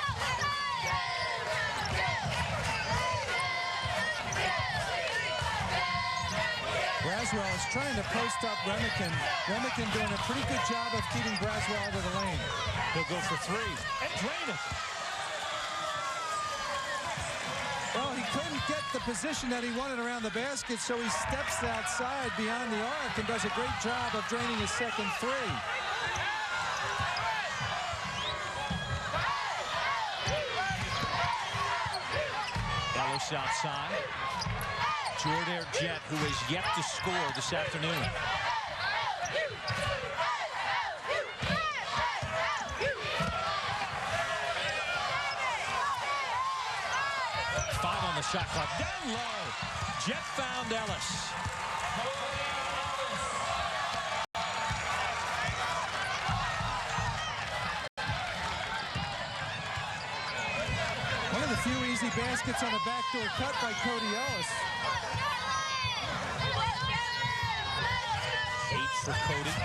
Braswell is trying to post up Remican. Remican doing a pretty good job of keeping Braswell out of the lane. He'll go for 3 and drain it. Well, he couldn't get the position that he wanted around the basket, so he steps outside beyond the arc and does a great job of draining his second 3. Ellis outside. Jordair Jet, who has yet to score this afternoon. The shot clock down low. Jet found Ellis. One of the few easy baskets on a backdoor cut by Cody Ellis. 8 for Cody.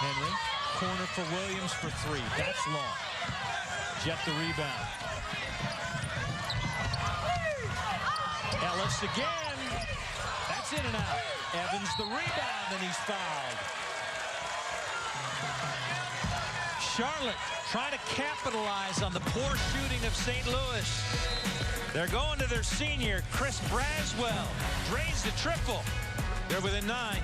Henry. Corner for Williams for 3. That's long. Jet the rebound. Ellis again. That's in and out. Evans the rebound, and he's fouled. Charlotte trying to capitalize on the poor shooting of St. Louis. They're going to their senior, Chris Braswell. Drains the triple. They're within 9.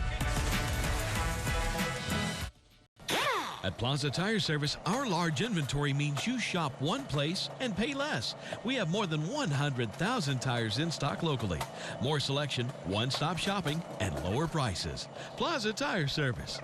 At Plaza Tire Service, our large inventory means you shop one place and pay less. We have more than 100,000 tires in stock locally. More selection, one-stop shopping, and lower prices. Plaza Tire Service.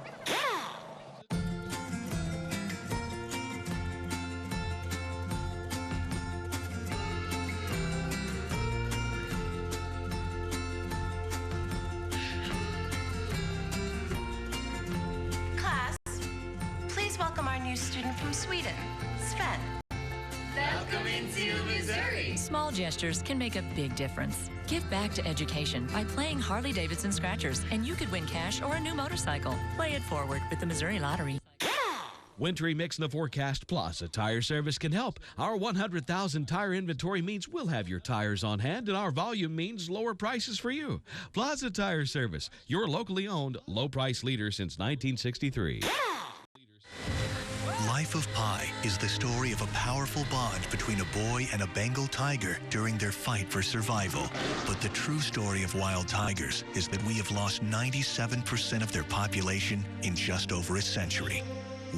Small gestures can make a big difference. Give back to education by playing Harley-Davidson Scratchers, and you could win cash or a new motorcycle. Play it forward with the Missouri Lottery. Wintry mix in the forecast plus a tire service can help. Our 100,000 tire inventory means we'll have your tires on hand, and our volume means lower prices for you. Plaza Tire Service, your locally owned, low-price leader since 1963. Life of Pi is the story of a powerful bond between a boy and a Bengal tiger during their fight for survival. But the true story of wild tigers is that we have lost 97% of their population in just over a century.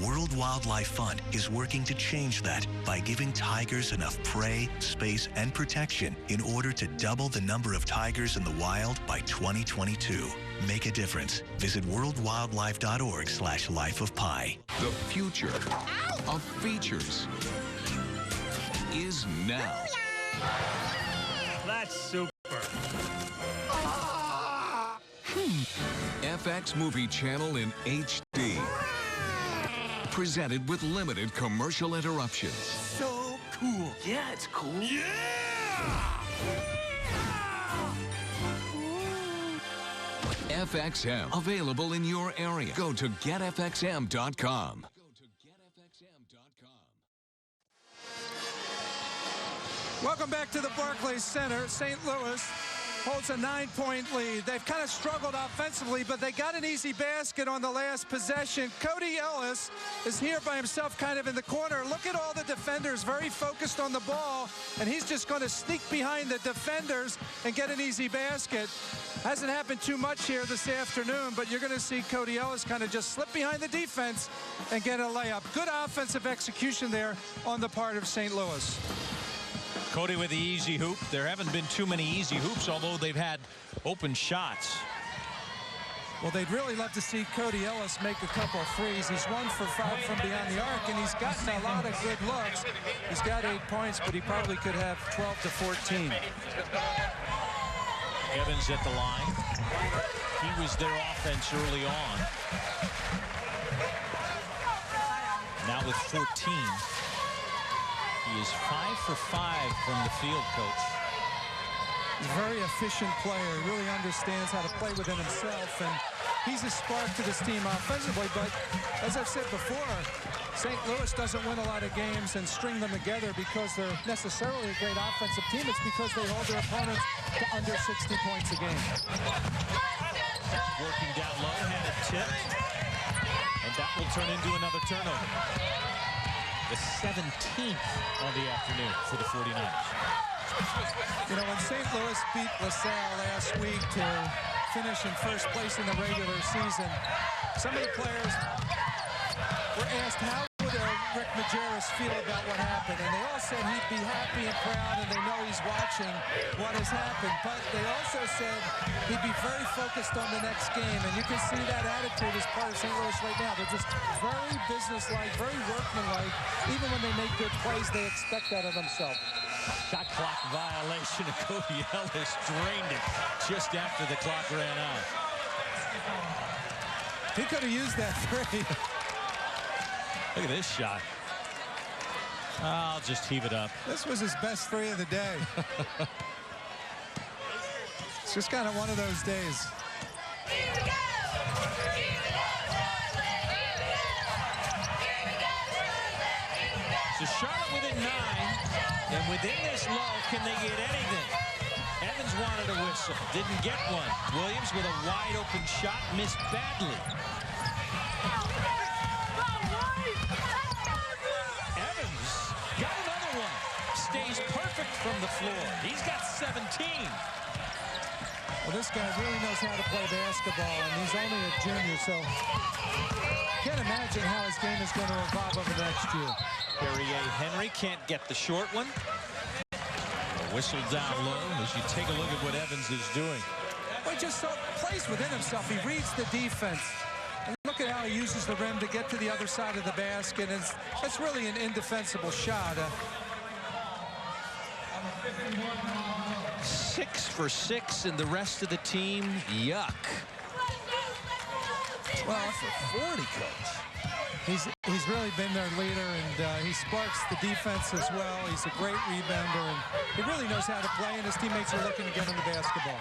World Wildlife Fund is working to change that by giving tigers enough prey, space, and protection in order to double the number of tigers in the wild by 2022. Make a difference. Visit worldwildlife.org/lifeofpi. The future of features is now. That's super. FX Movie Channel in HD. Presented with limited commercial interruptions. So cool. Yeah, it's cool. Yeah! FXM, available in your area. Go to getfxm.com. Welcome back to the Barclays Center. St. Louis holds a 9-point lead. They've kind of struggled offensively, but they got an easy basket on the last possession. Cody Ellis is here by himself kind of in the corner. Look at all the defenders very focused on the ball, and he's just going to sneak behind the defenders and get an easy basket. Hasn't happened too much here this afternoon, but you're going to see Cody Ellis kind of just slip behind the defense and get a layup. Good offensive execution there on the part of St. Louis. Cody with the easy hoop. There haven't been too many easy hoops, although they've had open shots. Well, they'd really love to see Cody Ellis make a couple of threes. He's 1 for 5 from beyond the arc, and he's gotten a lot of good looks. He's got 8 points, but he probably could have 12 to 14. Evans at the line. He was their offense early on. Now with 14. He is 5 for 5 from the field, Coach. He's a very efficient player. He really understands how to play within himself, and he's a spark to this team offensively. But as I've said before, St. Louis doesn't win a lot of games and string them together because they're necessarily a great offensive team. It's because they hold their opponents to under 60 points a game. Working down low, had it tipped, and that will turn into another turnover. The 17th on the afternoon for the 49ers. You know, when St. Louis beat LaSalle last week to finish in first place in the regular season, some of the players were asked how would Rick Majerus feel about what happened, and they all said he'd be happy and proud, and they know he's watching what has happened. But they also said he'd be very focused on the next game, and you can see that attitude as part of St. Louis right now. They're just very businesslike, very workmanlike. Even when they make good plays, they expect that of themselves. Shot clock violation. Cody Ellis drained it just after the clock ran out. He could have used that three. Look at this shot. I'll just heave it up. This was his best three of the day. It's just kind of one of those days. So Charlotte within 9, and within this lull, can they get anything? Evans wanted a whistle, didn't get one. Williams with a wide open shot, missed badly. Evans got another one. Stays perfect from the floor. He's got 17. Well, this guy really knows how to play basketball, and he's only a junior, so can't imagine how his game is going to evolve over the next year. Perrier Henry can't get the short one. A whistle down low as you take a look at what Evans is doing. Well, he just plays within himself. He reads the defense. And look at how he uses the rim to get to the other side of the basket. It's really an indefensible shot. 6 for 6, and the rest of the team, yuck. 12 for 40, Coach. He's really been their leader, and he sparks the defense as well. He's a great rebounder, and he really knows how to play, and his teammates are looking to get him the basketball.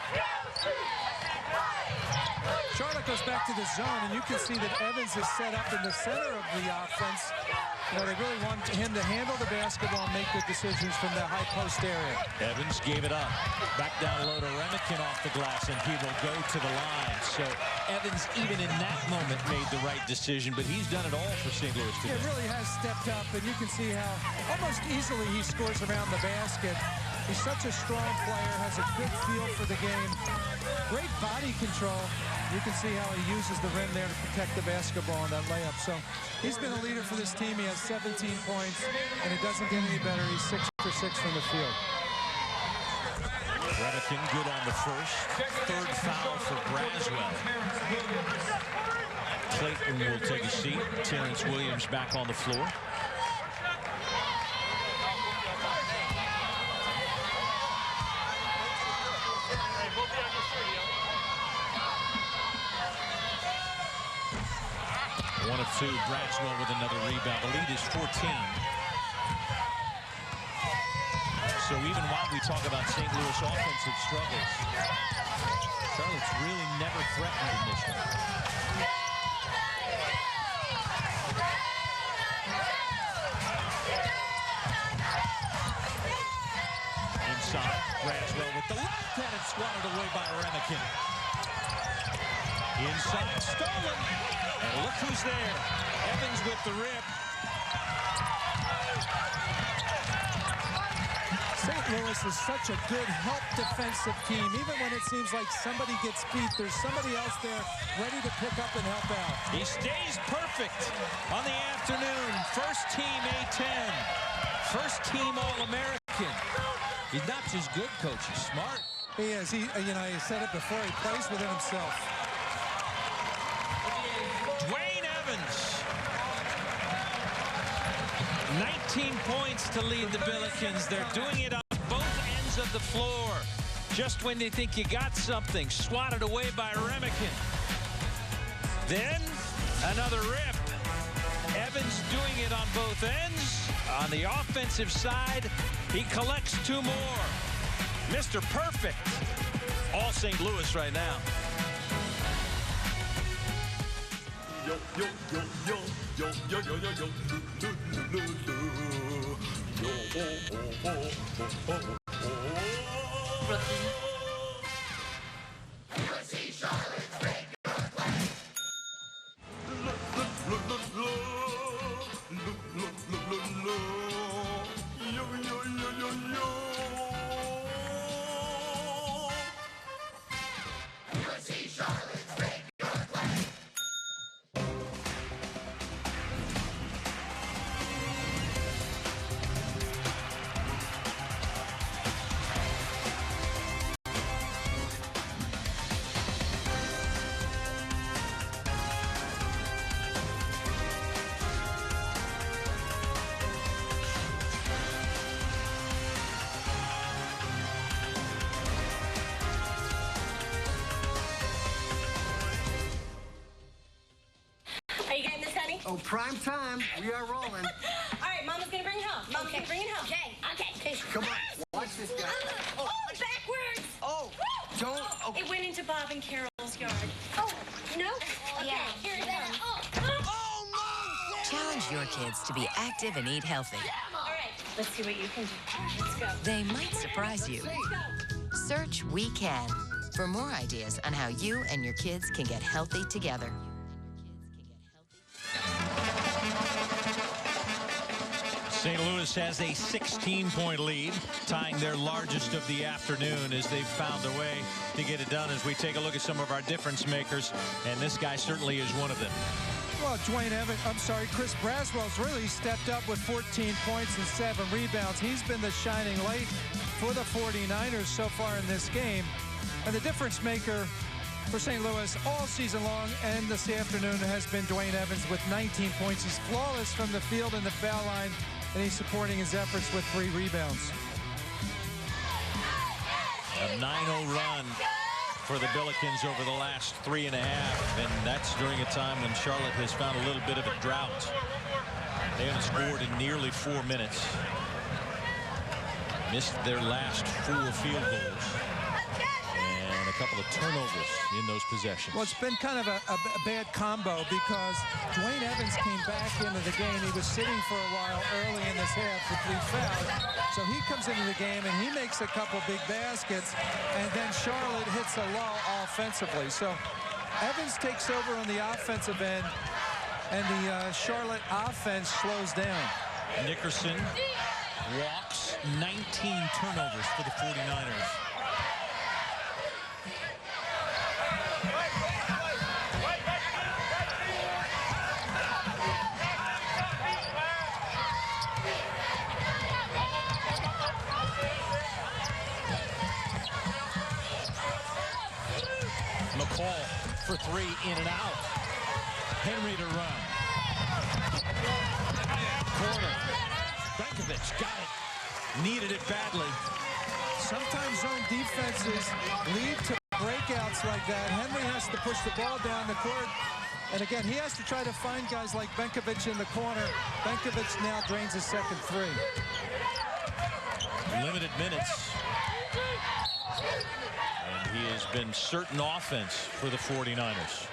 Charlotte goes back to the zone, and you can see that Evans is set up in the center of the offense. You know, they really want him to handle the basketball and make good decisions from the high post area. Evans gave it up. Back down low to Remican off the glass, and he will go to the line. So Evans, even in that moment, made the right decision, but he's done it all for St. Louis today. He really has stepped up, and you can see how almost easily he scores around the basket. He's such a strong player, has a good feel for the game. Great body control. You can see how he uses the rim there to protect the basketball on that layup. So he's been a leader for this team. He has 17 points, and it doesn't get any better. He's 6 for 6 from the field. Remican good on the first. Third foul for Braswell. Clayton will take a seat. Terrence Williams back on the floor. One of two. Braswell with another rebound. The lead is 14. So even while we talk about St. Louis offensive struggles, Charlotte's really never threatened in this one. Inside, Braswell with the left hand and swatted away by Remican. Inside, stolen. And look who's there. Evans with the rip. St. Louis is such a good help defensive team. Even when it seems like somebody gets beat, there's somebody else there ready to pick up and help out. He stays perfect on the afternoon. First team A10. First team All-American. He's not just good, coach. He's smart. He is. He said it before. He plays within himself. Dwayne Evans. 19 points to lead the Billikens. They're doing it on both ends of the floor. Just when they think you got something, swatted away by Remican. Then another rip. Evans doing it on both ends. On the offensive side, he collects two more. Mr. Perfect. All St. Louis right now. Yo, yo, yo, yo, yo, yo, yo, yo, yo, Oh, prime time. We are rolling. All right, Mama's gonna bring it home. Mama's gonna bring it home. Okay. Come on, watch this guy. Oh, backwards. Oh, don't. Oh. It went into Bob and Carol's yard. Oh, no? Okay, here it comes. Oh, Challenge your kids to be active and eat healthy. all right, let's see what you can do. Let's go. They might surprise you. Search We Can for more ideas on how you and your kids can get healthy together. St. Louis has a 16-point lead, tying their largest of the afternoon as they've found a way to get it done as we take a look at some of our difference makers, and this guy certainly is one of them. Well, Chris Braswell's really stepped up with 14 points and 7 rebounds. He's been the shining light for the 49ers so far in this game. And the difference maker for St. Louis all season long and this afternoon has been Dwayne Evans with 19 points. He's flawless from the field and the foul line, and he's supporting his efforts with 3 rebounds. A 9-0 run for the Billikens over the last 3.5, and that's during a time when Charlotte has found a little bit of a drought. They haven't scored in nearly 4 minutes. Missed their last 4 field goals. And a couple of turnovers in those possessions. Well, it's been kind of a bad combo because Dwayne Evans came back into the game. He was sitting for a while early in this half with 3 fouls. So he comes into the game and he makes a couple big baskets, and then Charlotte hits a lull offensively. So Evans takes over on the offensive end, and the Charlotte offense slows down. Nickerson walks, 19 turnovers for the 49ers. McCall for 3, in and out. Henry to run. Corner. Benkovic got it. Needed it badly. Sometimes zone defenses lead to breakouts like that. Henry has to push the ball down the court. And again, he has to try to find guys like Benkovic in the corner. Benkovic now drains his second 3. Limited minutes. And he has been certain offense for the 49ers.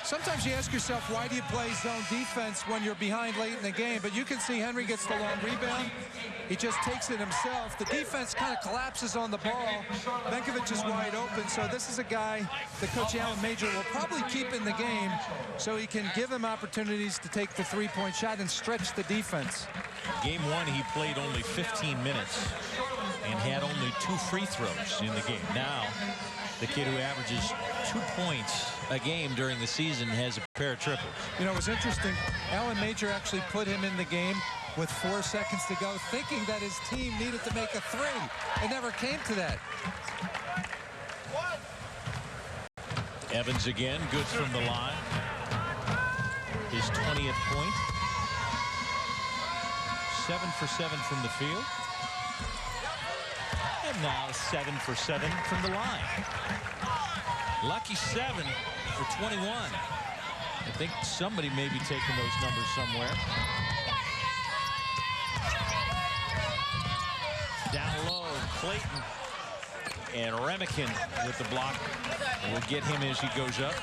Sometimes you ask yourself, why do you play zone defense when you're behind late in the game? But you can see Henry gets the long rebound. He just takes it himself. The defense kind of collapses on the ball. Benkovic is wide open. So this is a guy that Coach Allen Major will probably keep in the game so he can give him opportunities to take the 3-point shot and stretch the defense. Game 1, he played only 15 minutes and had only 2 free throws in the game. Now, the kid who averages 2 points a game during the season has a pair of triples. You know, it was interesting. Allen Major actually put him in the game with 4 seconds to go, thinking that his team needed to make a 3. It never came to that. Evans again, good from the line. His 20th point. 7 for 7 from the field. And now 7 for 7 from the line. Lucky 7 for 21. I think somebody may be taking those numbers somewhere. Down low, Clayton. And Remican with the block will get him as he goes up.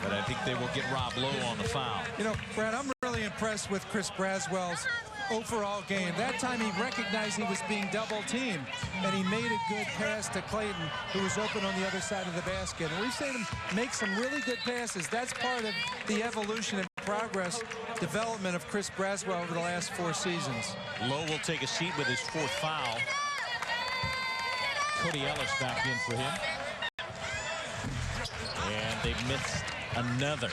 But I think they will get Rob Lowe on the foul. You know, Brad, I'm really impressed with Chris Braswell's overall game. That time he recognized he was being double teamed, and he made a good pass to Clayton, who was open on the other side of the basket. And we've seen him make some really good passes. That's part of the evolution and progress development of Chris Braswell over the last 4 seasons. Lowe will take a seat with his 4th foul. Cody Ellis back in for him. And they missed another.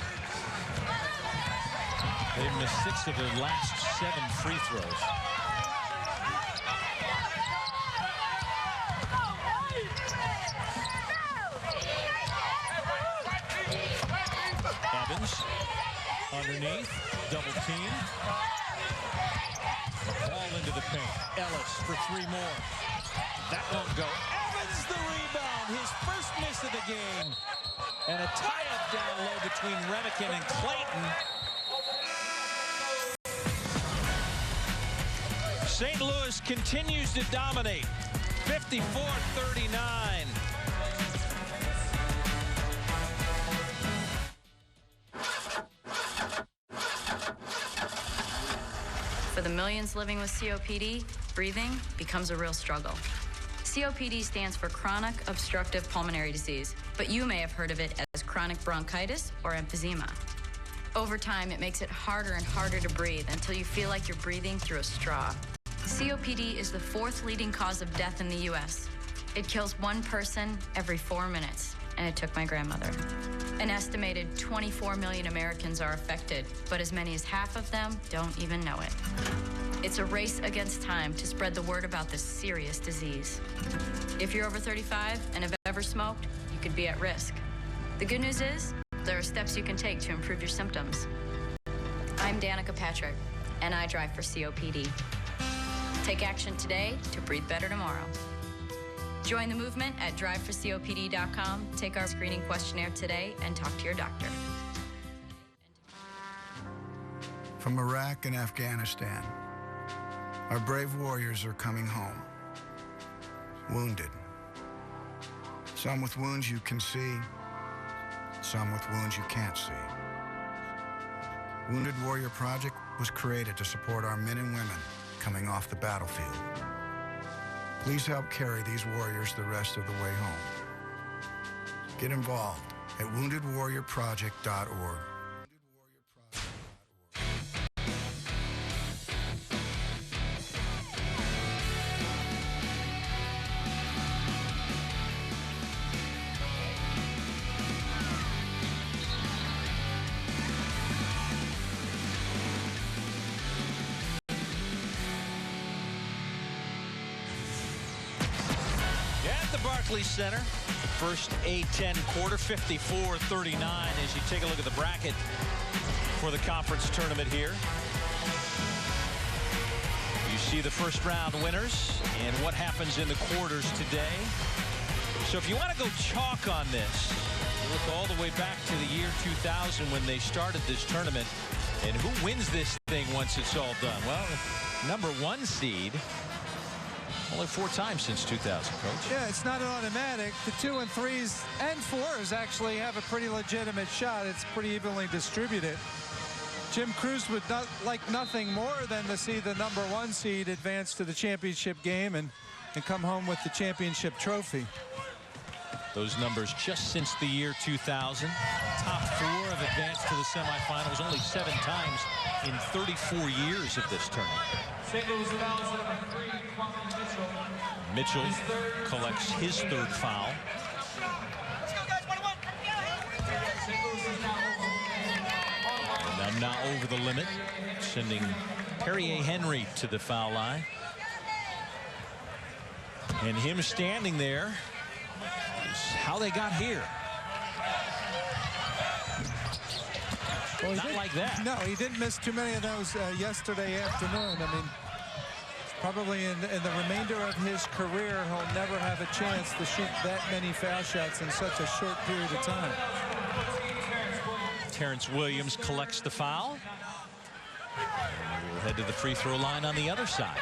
They missed 6 of their last 7 free throws. Evans underneath, double team. Ball into the paint. Ellis for 3 more. That won't go. Evans the rebound, his first miss of the game. And a tie-up down low between Remican and Clayton. St. Louis continues to dominate. 54-39. For the millions living with COPD, breathing becomes a real struggle. COPD stands for chronic obstructive pulmonary disease, but you may have heard of it as chronic bronchitis or emphysema. Over time, it makes it harder and harder to breathe until you feel like you're breathing through a straw. COPD is the 4th leading cause of death in the U.S. It kills 1 person every 4 minutes, and it took my grandmother. An estimated 24 million Americans are affected, but as many as half of them don't even know it. It's a race against time to spread the word about this serious disease. If you're over 35 and have ever smoked, you could be at risk. The good news is, there are steps you can take to improve your symptoms. I'm Danica Patrick, and I drive for COPD. Take action today to breathe better tomorrow. Join the movement at driveforcopd.com. Take our screening questionnaire today and talk to your doctor. From Iraq and Afghanistan, our brave warriors are coming home, wounded. Some with wounds you can see, some with wounds you can't see. Wounded Warrior Project was created to support our men and women coming off the battlefield. Please help carry these warriors the rest of the way home. Get involved at woundedwarriorproject.org. Center. First A10 quarter, 54-39 as you take a look at the bracket for the conference tournament here. You see the first round winners and what happens in the quarters today. So if you want to go chalk on this, look all the way back to the year 2000 when they started this tournament. And who wins this thing once it's all done? Well, number 1 seed. Only 4 times since 2000, Coach. Yeah, it's not an automatic. The 2 and 3s and 4s actually have a pretty legitimate shot. It's pretty evenly distributed. Jim Cruz would not like nothing more than to see the number 1 seed advance to the championship game and come home with the championship trophy. Those numbers just since the year 2000. Top 4 have advanced to the semifinals only 7 times in 34 years of this tournament. Mitchell collects his 3rd foul. And now over the limit, sending Perry A. Henry to the foul line. And him standing there is how they got here. Well, not like that. No, he didn't miss too many of those yesterday afternoon. I mean, probably in the remainder of his career, he'll never have a chance to shoot that many foul shots in such a short period of time. Terrence Williams collects the foul. And we'll head to the free throw line on the other side.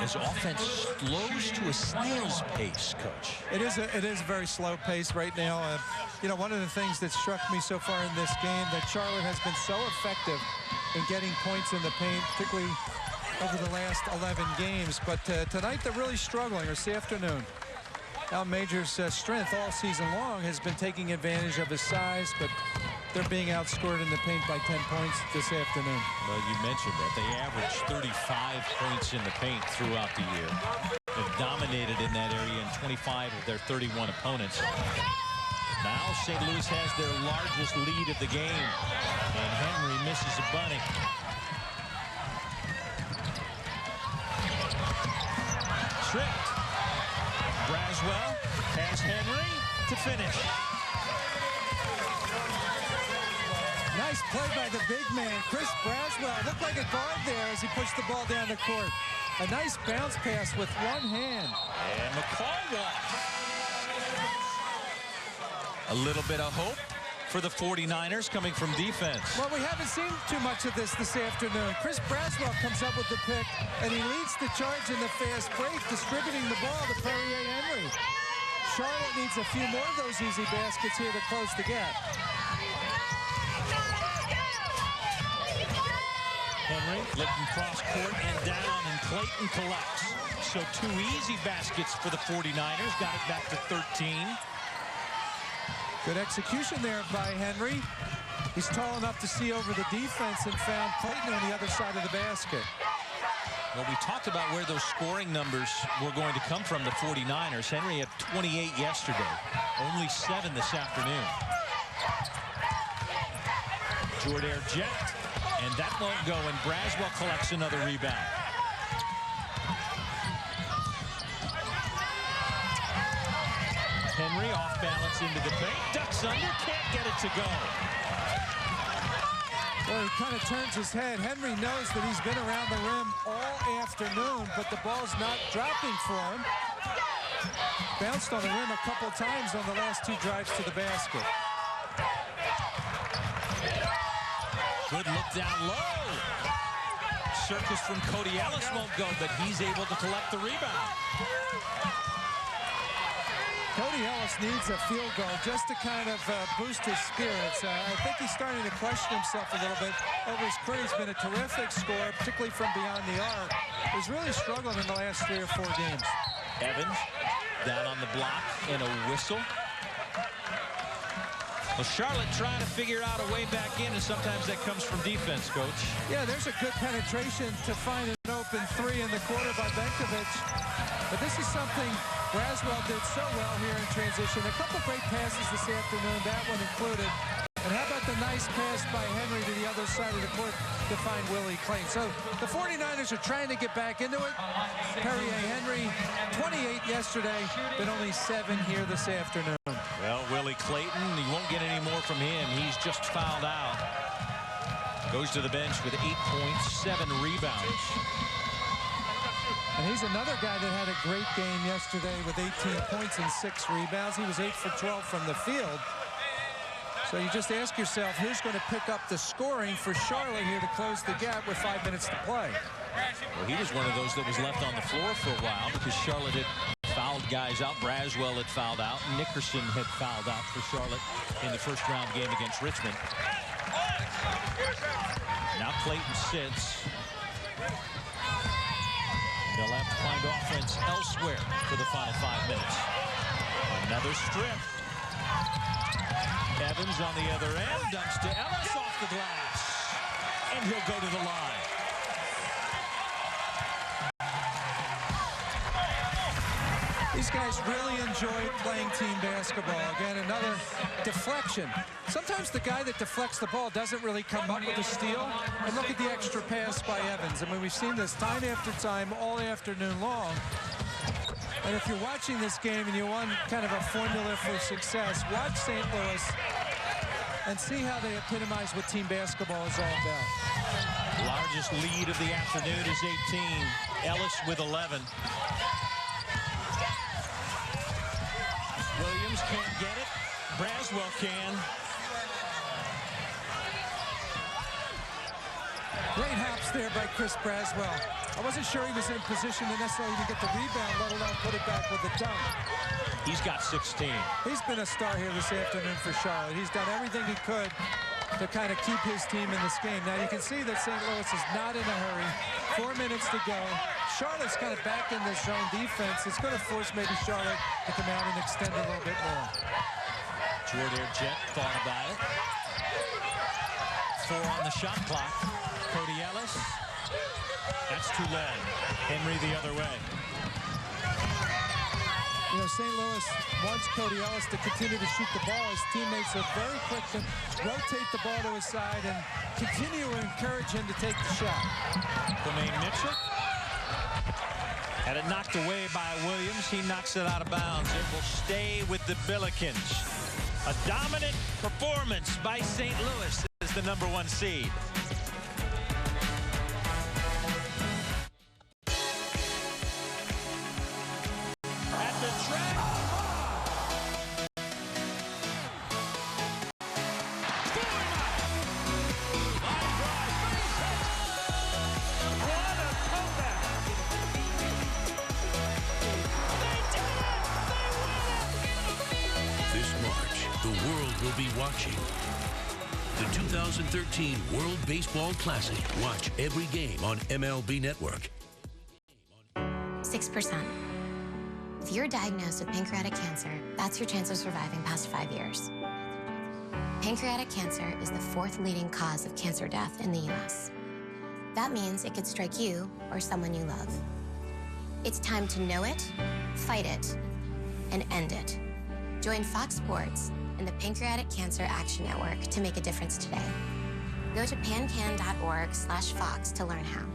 As offense slows to a snail's pace, Coach. It is a very slow pace right now. You know, one of the things that struck me so far in this game that Charlotte has been so effective in getting points in the paint, particularly over the last 11 games. But tonight they're really struggling, or this afternoon. Al Major's strength all season long has been taking advantage of his size, but they're being outscored in the paint by 10 points this afternoon. Well, you mentioned that. They averaged 35 points in the paint throughout the year. They've dominated in that area in 25 of their 31 opponents. Now St. Louis has their largest lead of the game. And Henry misses a bunny. Tripped. Braswell has Henry to finish. Nice play by the big man, Chris Braswell. Looked like a guard there as he pushed the ball down the court. A nice bounce pass with one hand. And McCall walks. A little bit of hope for the 49ers coming from defense. Well, we haven't seen too much of this afternoon. Chris Braswell comes up with the pick, and he leads the charge in the fast break, distributing the ball to Perry A. Henry. Charlotte needs a few more of those easy baskets here to close the gap. Henry looking cross court and down, and Clayton collects. So 2 easy baskets for the 49ers. Got it back to 13. Good execution there by Henry. He's tall enough to see over the defense and found Clayton on the other side of the basket. Well, we talked about where those scoring numbers were going to come from, the 49ers. Henry had 28 yesterday, only 7 this afternoon. Jordair jet, and that won't go, and Braswell collects another rebound. Henry off balance into the paint, ducks under, can't get it to go. Well, he kind of turns his head. Henry knows that he's been around the rim all afternoon, but the ball's not dropping for him. Bounced on the rim a couple times on the last 2 drives to the basket. Good look down low. circus from Cody Ellis won't go, but he's able to collect the rebound. Cody Ellis needs a field goal just to kind of boost his spirits. I think he's starting to question himself a little bit. Over his career, he's been a terrific scorer, particularly from beyond the arc. He's really struggled in the last 3 or 4 games. Evans down on the block and a whistle. Well, Charlotte trying to figure out a way back in, and sometimes that comes from defense, Coach. Yeah, there's a good penetration to find an open 3 in the quarter by Benkovic. But this is something Braswell did so well here in transition. A couple great passes this afternoon, that one included. And how about the nice pass by Henry to the other side of the court to find Willie Clayton. So the 49ers are trying to get back into it. Perrier Henry, 28 yesterday, but only 7 here this afternoon. Well, Willie Clayton, he won't get any more from him. He's just fouled out. Goes to the bench with 8 points, 7 rebounds. And he's another guy that had a great game yesterday with 18 points and 6 rebounds. He was 8 for 12 from the field. So you just ask yourself, who's going to pick up the scoring for Charlotte here to close the gap with 5 minutes to play? Well, he was one of those that was left on the floor for a while because Charlotte had fouled guys out. Braswell had fouled out. Nickerson had fouled out for Charlotte in the first round game against Richmond. Now Clayton sits. They'll have to find offense elsewhere for the final 5 minutes. Another strip. Evans on the other end, dumps to Ellis off the glass. And he'll go to the line. These guys really enjoy playing team basketball. Again, another deflection. Sometimes the guy that deflects the ball doesn't really come up with a steal. And look at the extra pass by Evans. I mean, we've seen this time after time all afternoon long. And if you're watching this game and you want kind of a formula for success, watch St. Louis and see how they epitomize what team basketball is all about. Largest lead of the afternoon is 18. Ellis with 11. Williams can't get it. Braswell can. Great hops there by Chris Braswell. I wasn't sure he was in position to necessarily even get the rebound, let alone put it back with the dunk. He's got 16. He's been a star here this afternoon for Charlotte. He's done everything he could to kind of keep his team in this game. Now you can see that St. Louis is not in a hurry. 4 minutes to go. Charlotte's kind of back in this zone defense. It's going to force maybe Charlotte to come out and extend a little bit more. Jordan Jet thought about it. 4 on the shot clock. Cody Ellis. That's too long. Henry the other way. You know, St. Louis wants Cody Ellis to continue to shoot the ball. His teammates are very quick to rotate the ball to his side and continue to encourage him to take the shot. Tremaine Mitchell had it knocked away by Williams. He knocks it out of bounds. It will stay with the Billikens. A dominant performance by St. Louis as the #1 seed. Watching the 2013 World Baseball Classic. Watch every game on MLB Network. 6%. If you're diagnosed with pancreatic cancer, that's your chance of surviving past 5 years. Pancreatic cancer is the 4th leading cause of cancer death in the U.S. That means it could strike you or someone you love. It's time to know it, fight it, and end it. Join Fox Sports and the Pancreatic Cancer Action Network to make a difference today. Go to pancan.org/Fox to learn how.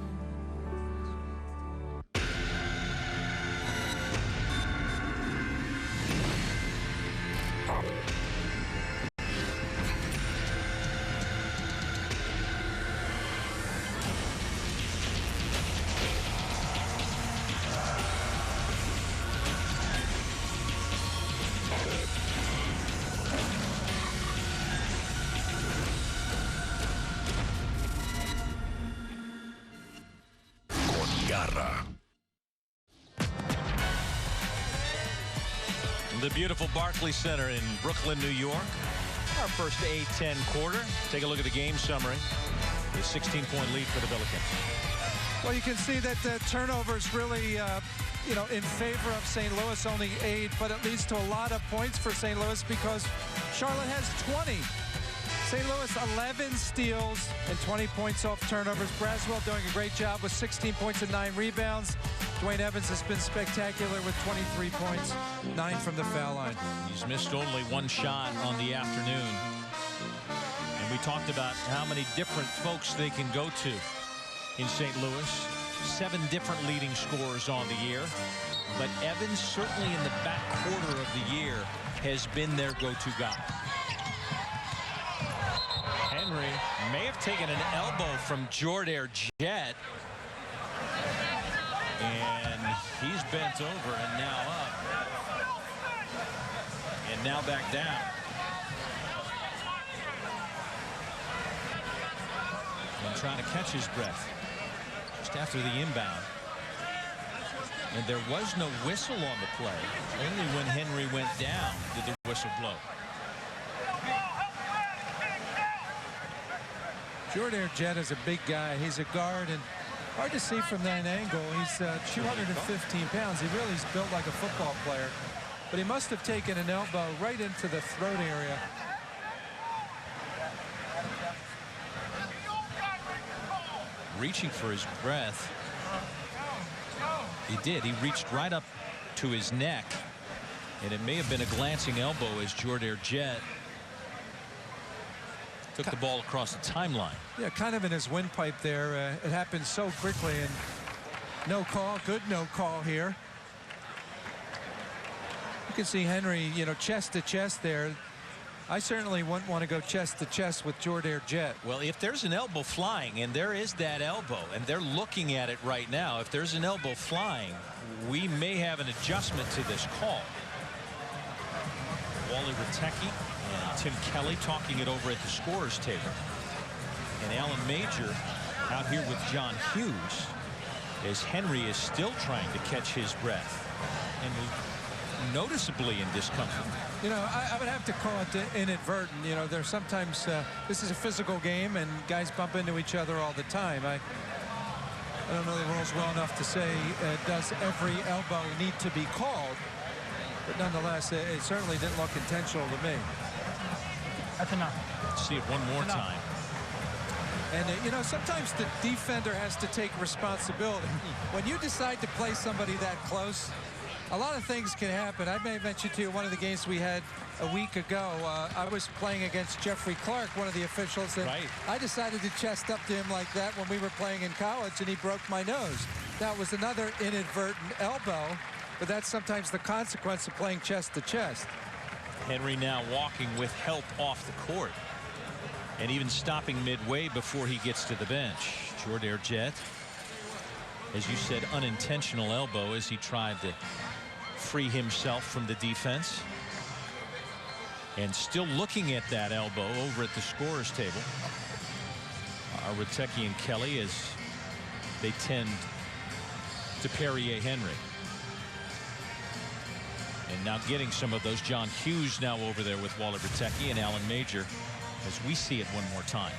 Garra. The beautiful Barclays Center in Brooklyn, New York. Our first A10 quarter. Take a look at the game summary. A 16-point lead for the Billikens. Well, you can see that the turnovers really, in favor of St. Louis, only 8, but it leads to a lot of points for St. Louis because Charlotte has 20. St. Louis 11 steals and 20 points off turnovers. Braswell doing a great job with 16 points and 9 rebounds. Dwayne Evans has been spectacular with 23 points, 9 from the foul line. He's missed only 1 shot on the afternoon. And we talked about how many different folks they can go to in St. Louis. 7 different leading scorers on the year. But Evans, certainly in the back quarter of the year, has been their go-to guy. Henry may have taken an elbow from Jordair Jet. And he's bent over and now up. And now back down. And trying to catch his breath just after the inbound. And there was no whistle on the play. Only when Henry went down did the whistle blow. Jordair Jet is a big guy. He's a guard, and hard to see from that angle. He's 215 pounds. He really is built like a football player. But he must have taken an elbow right into the throat area. Reaching for his breath. He did. He reached right up to his neck. And it may have been a glancing elbow as Jordair Jet took the ball across the timeline. Yeah, kind of in his windpipe there. It happened so quickly, and no call. Good no call here. You can see Henry, chest to chest there. I certainly wouldn't want to go chest to chest with Jordair Jet. Well, if there's an elbow flying, and there is that elbow, and they're looking at it right now, if there's an elbow flying, we may have an adjustment to this call. Wally Ritecki and Tim Kelly talking it over at the scorer's table. And Alan Major out here with John Hughes as Henry is still trying to catch his breath and noticeably in discomfort. I would have to call it inadvertent. There's sometimes this is a physical game and guys bump into each other all the time. I don't know the rules well enough to say does every elbow need to be called, but nonetheless it certainly didn't look intentional to me. That's enough. See it one more time. And sometimes the defender has to take responsibility. When you decide to play somebody that close, a lot of things can happen. I may have mentioned to you one of the games we had a week ago. I was playing against Jeffrey Clark, one of the officials, and I decided to chest up to him like that when we were playing in college, and he broke my nose. That was another inadvertent elbow, but that's sometimes the consequence of playing chest to chest. Henry now walking with help off the court and even stopping midway before he gets to the bench. Jordair Jet, as you said, unintentional elbow as he tried to free himself from the defense. And still looking at that elbow over at the scorer's table are Ritecki and Kelly as they tend to Perrier Henry. And now getting some of those. John Hughes now over there with Wally Ritecki and Alan Major as we see it one more time.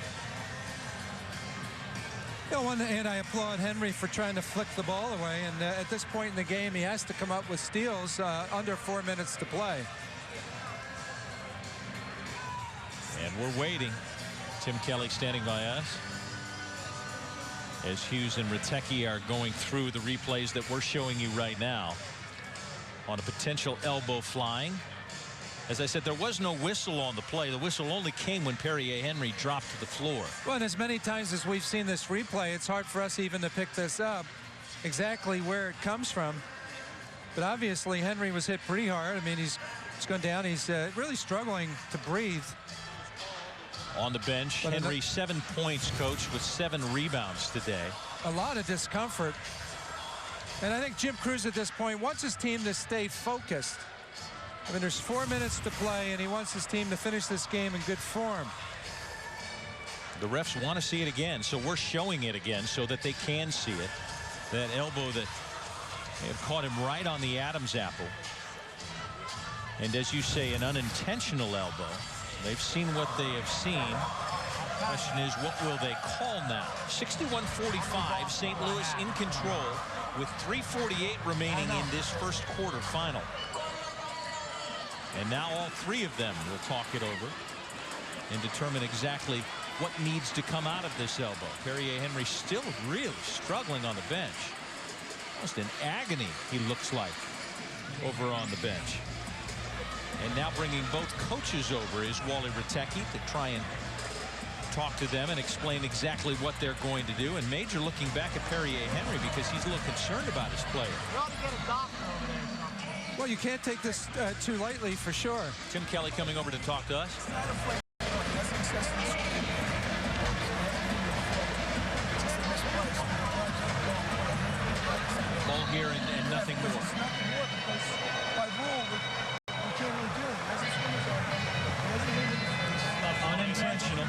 On one hand, I applaud Henry for trying to flick the ball away, and at this point in the game he has to come up with steals under 4 minutes to play. And we're waiting. Tim Kelly standing by us as Hughes and Ritecki are going through the replays that we're showing you right now on a potential elbow flying. As I said, there was no whistle on the play. The whistle only came when Perrier Henry dropped to the floor. Well, and as many times as we've seen this replay, it's hard for us even to pick this up exactly where it comes from. But obviously Henry was hit pretty hard. I mean, he's gone down. He's really struggling to breathe. On the bench, but Henry 7 points, coach, with 7 rebounds today. A lot of discomfort. And I think Jim Cruz at this point wants his team to stay focused. I mean, there's 4 minutes to play, and he wants his team to finish this game in good form. The refs want to see it again, so we're showing it again so that they can see it. That elbow that may have caught him right on the Adam's apple. And as you say, an unintentional elbow. They've seen what they have seen. Question is, what will they call now? 61-45, St. Louis in control with 3:48 remaining in this first quarter final. And now all three of them will talk it over and determine exactly what needs to come out of this elbow. Perrier Henry still really struggling on the bench. Almost in agony, he looks like, over on the bench. And now bringing both coaches over is Wally Rattecki to try and talk to them and explain exactly what they're going to do. And Major looking back at Perrier Henry because he's a little concerned about his player. Well, you can't take this too lightly, for sure. Tim Kelly coming over to talk to us. Ball here and nothing more. By rule, we can't really do it. Unintentional.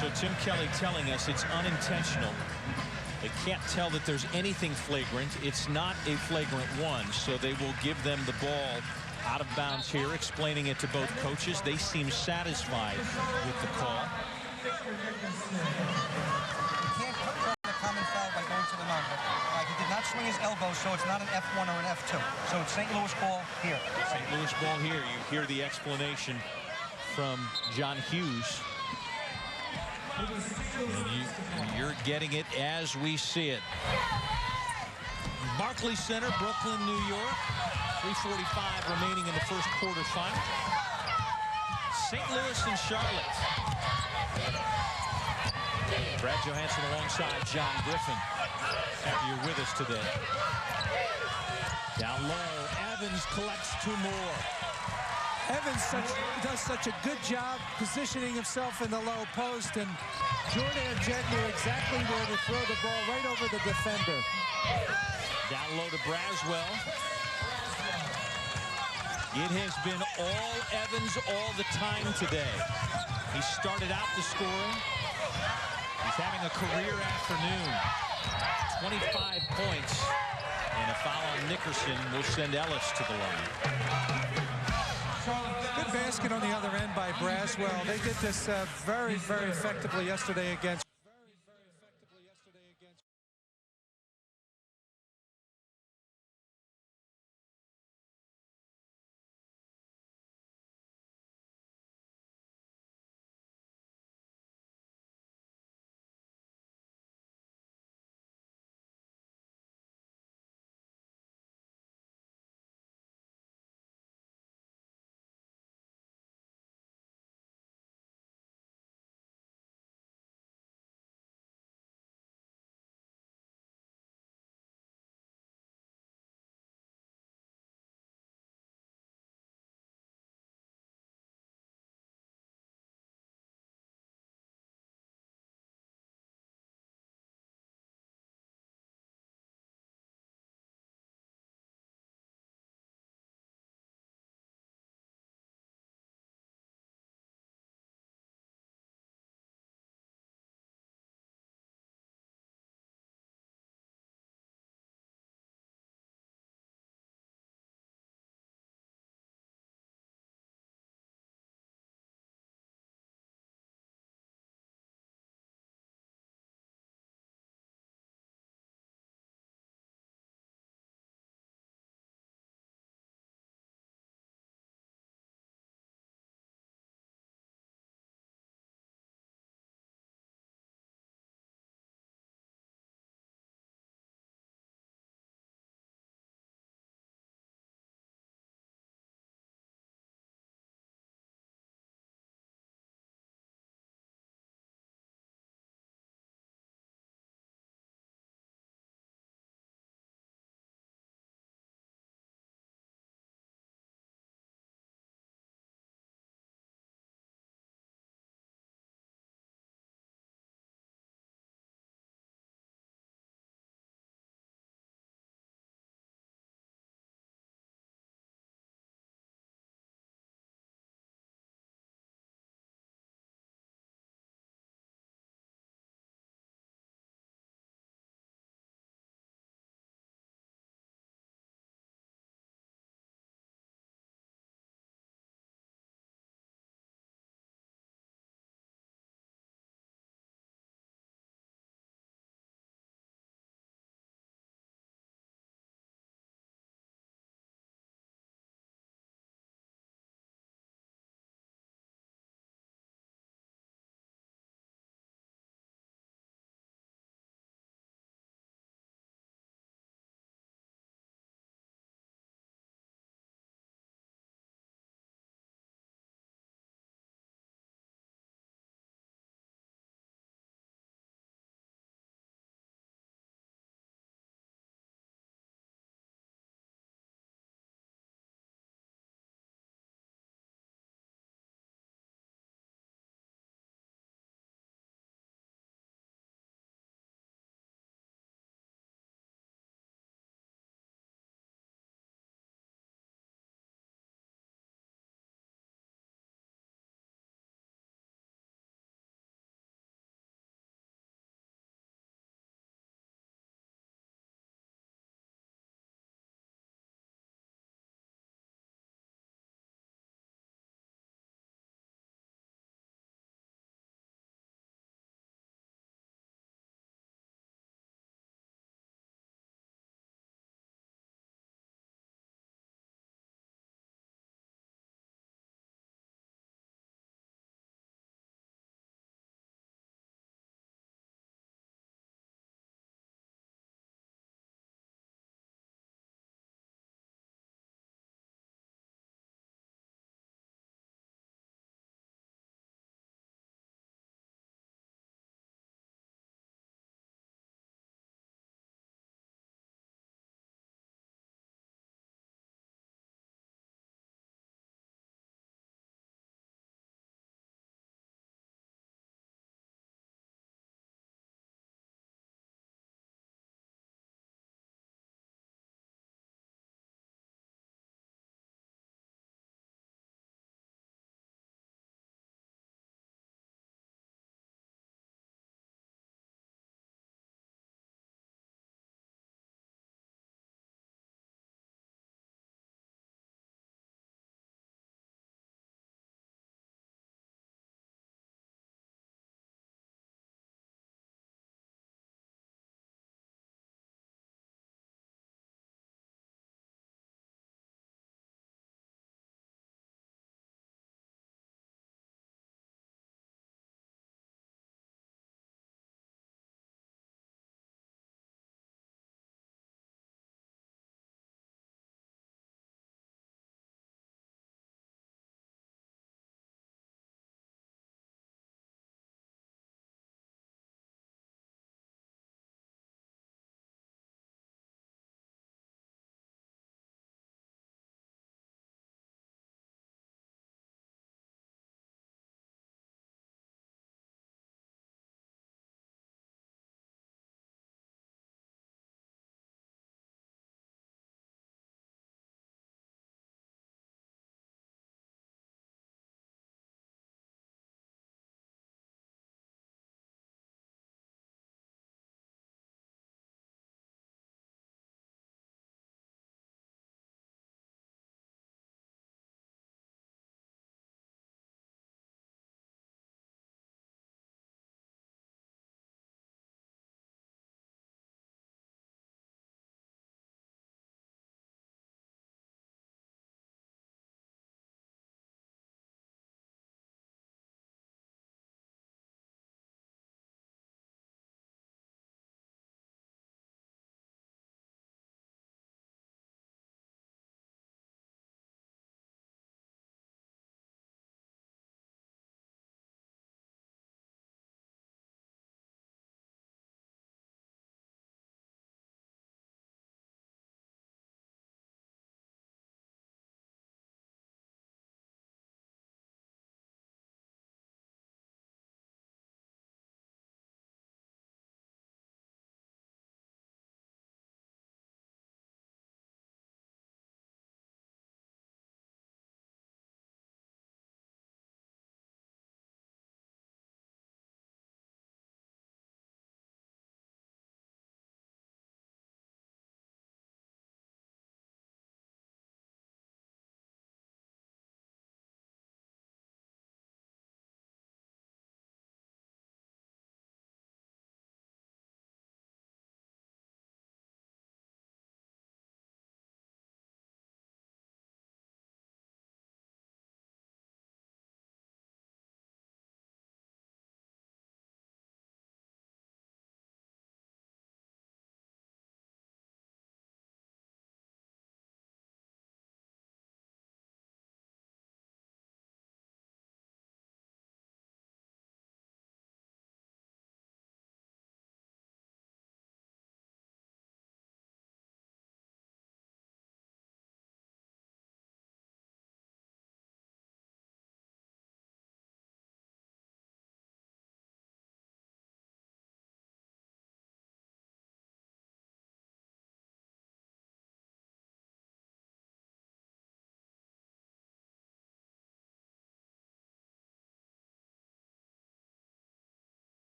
So Tim Kelly telling us it's unintentional. They can't tell that there's anything flagrant. It's not a flagrant one, so they will give them the ball out of bounds here, explaining it to both coaches. They seem satisfied with the call. You can't call the common foul by going to the number. He did not swing his elbow, so it's not an F1 or an F2. So it's St. Louis ball here. St. Louis ball here. You hear the explanation from John Hughes. And you're getting it as we see it. Barclays Center, Brooklyn, New York. 3:45 remaining in the first quarter final. St. Louis and Charlotte. Brad Johansson alongside John Griffin. Happy you're with us today. Down low, Evans collects two more. Evans does such a good job positioning himself in the low post, and Jordan Jett knew exactly where to throw the ball right over the defender. Down low to Braswell. It has been all Evans all the time today. He started out the scoring. He's having a career afternoon. 25 points. And a foul on Nickerson will send Ellis to the line. Good basket on the other end by Braswell. They did this very, very effectively yesterday against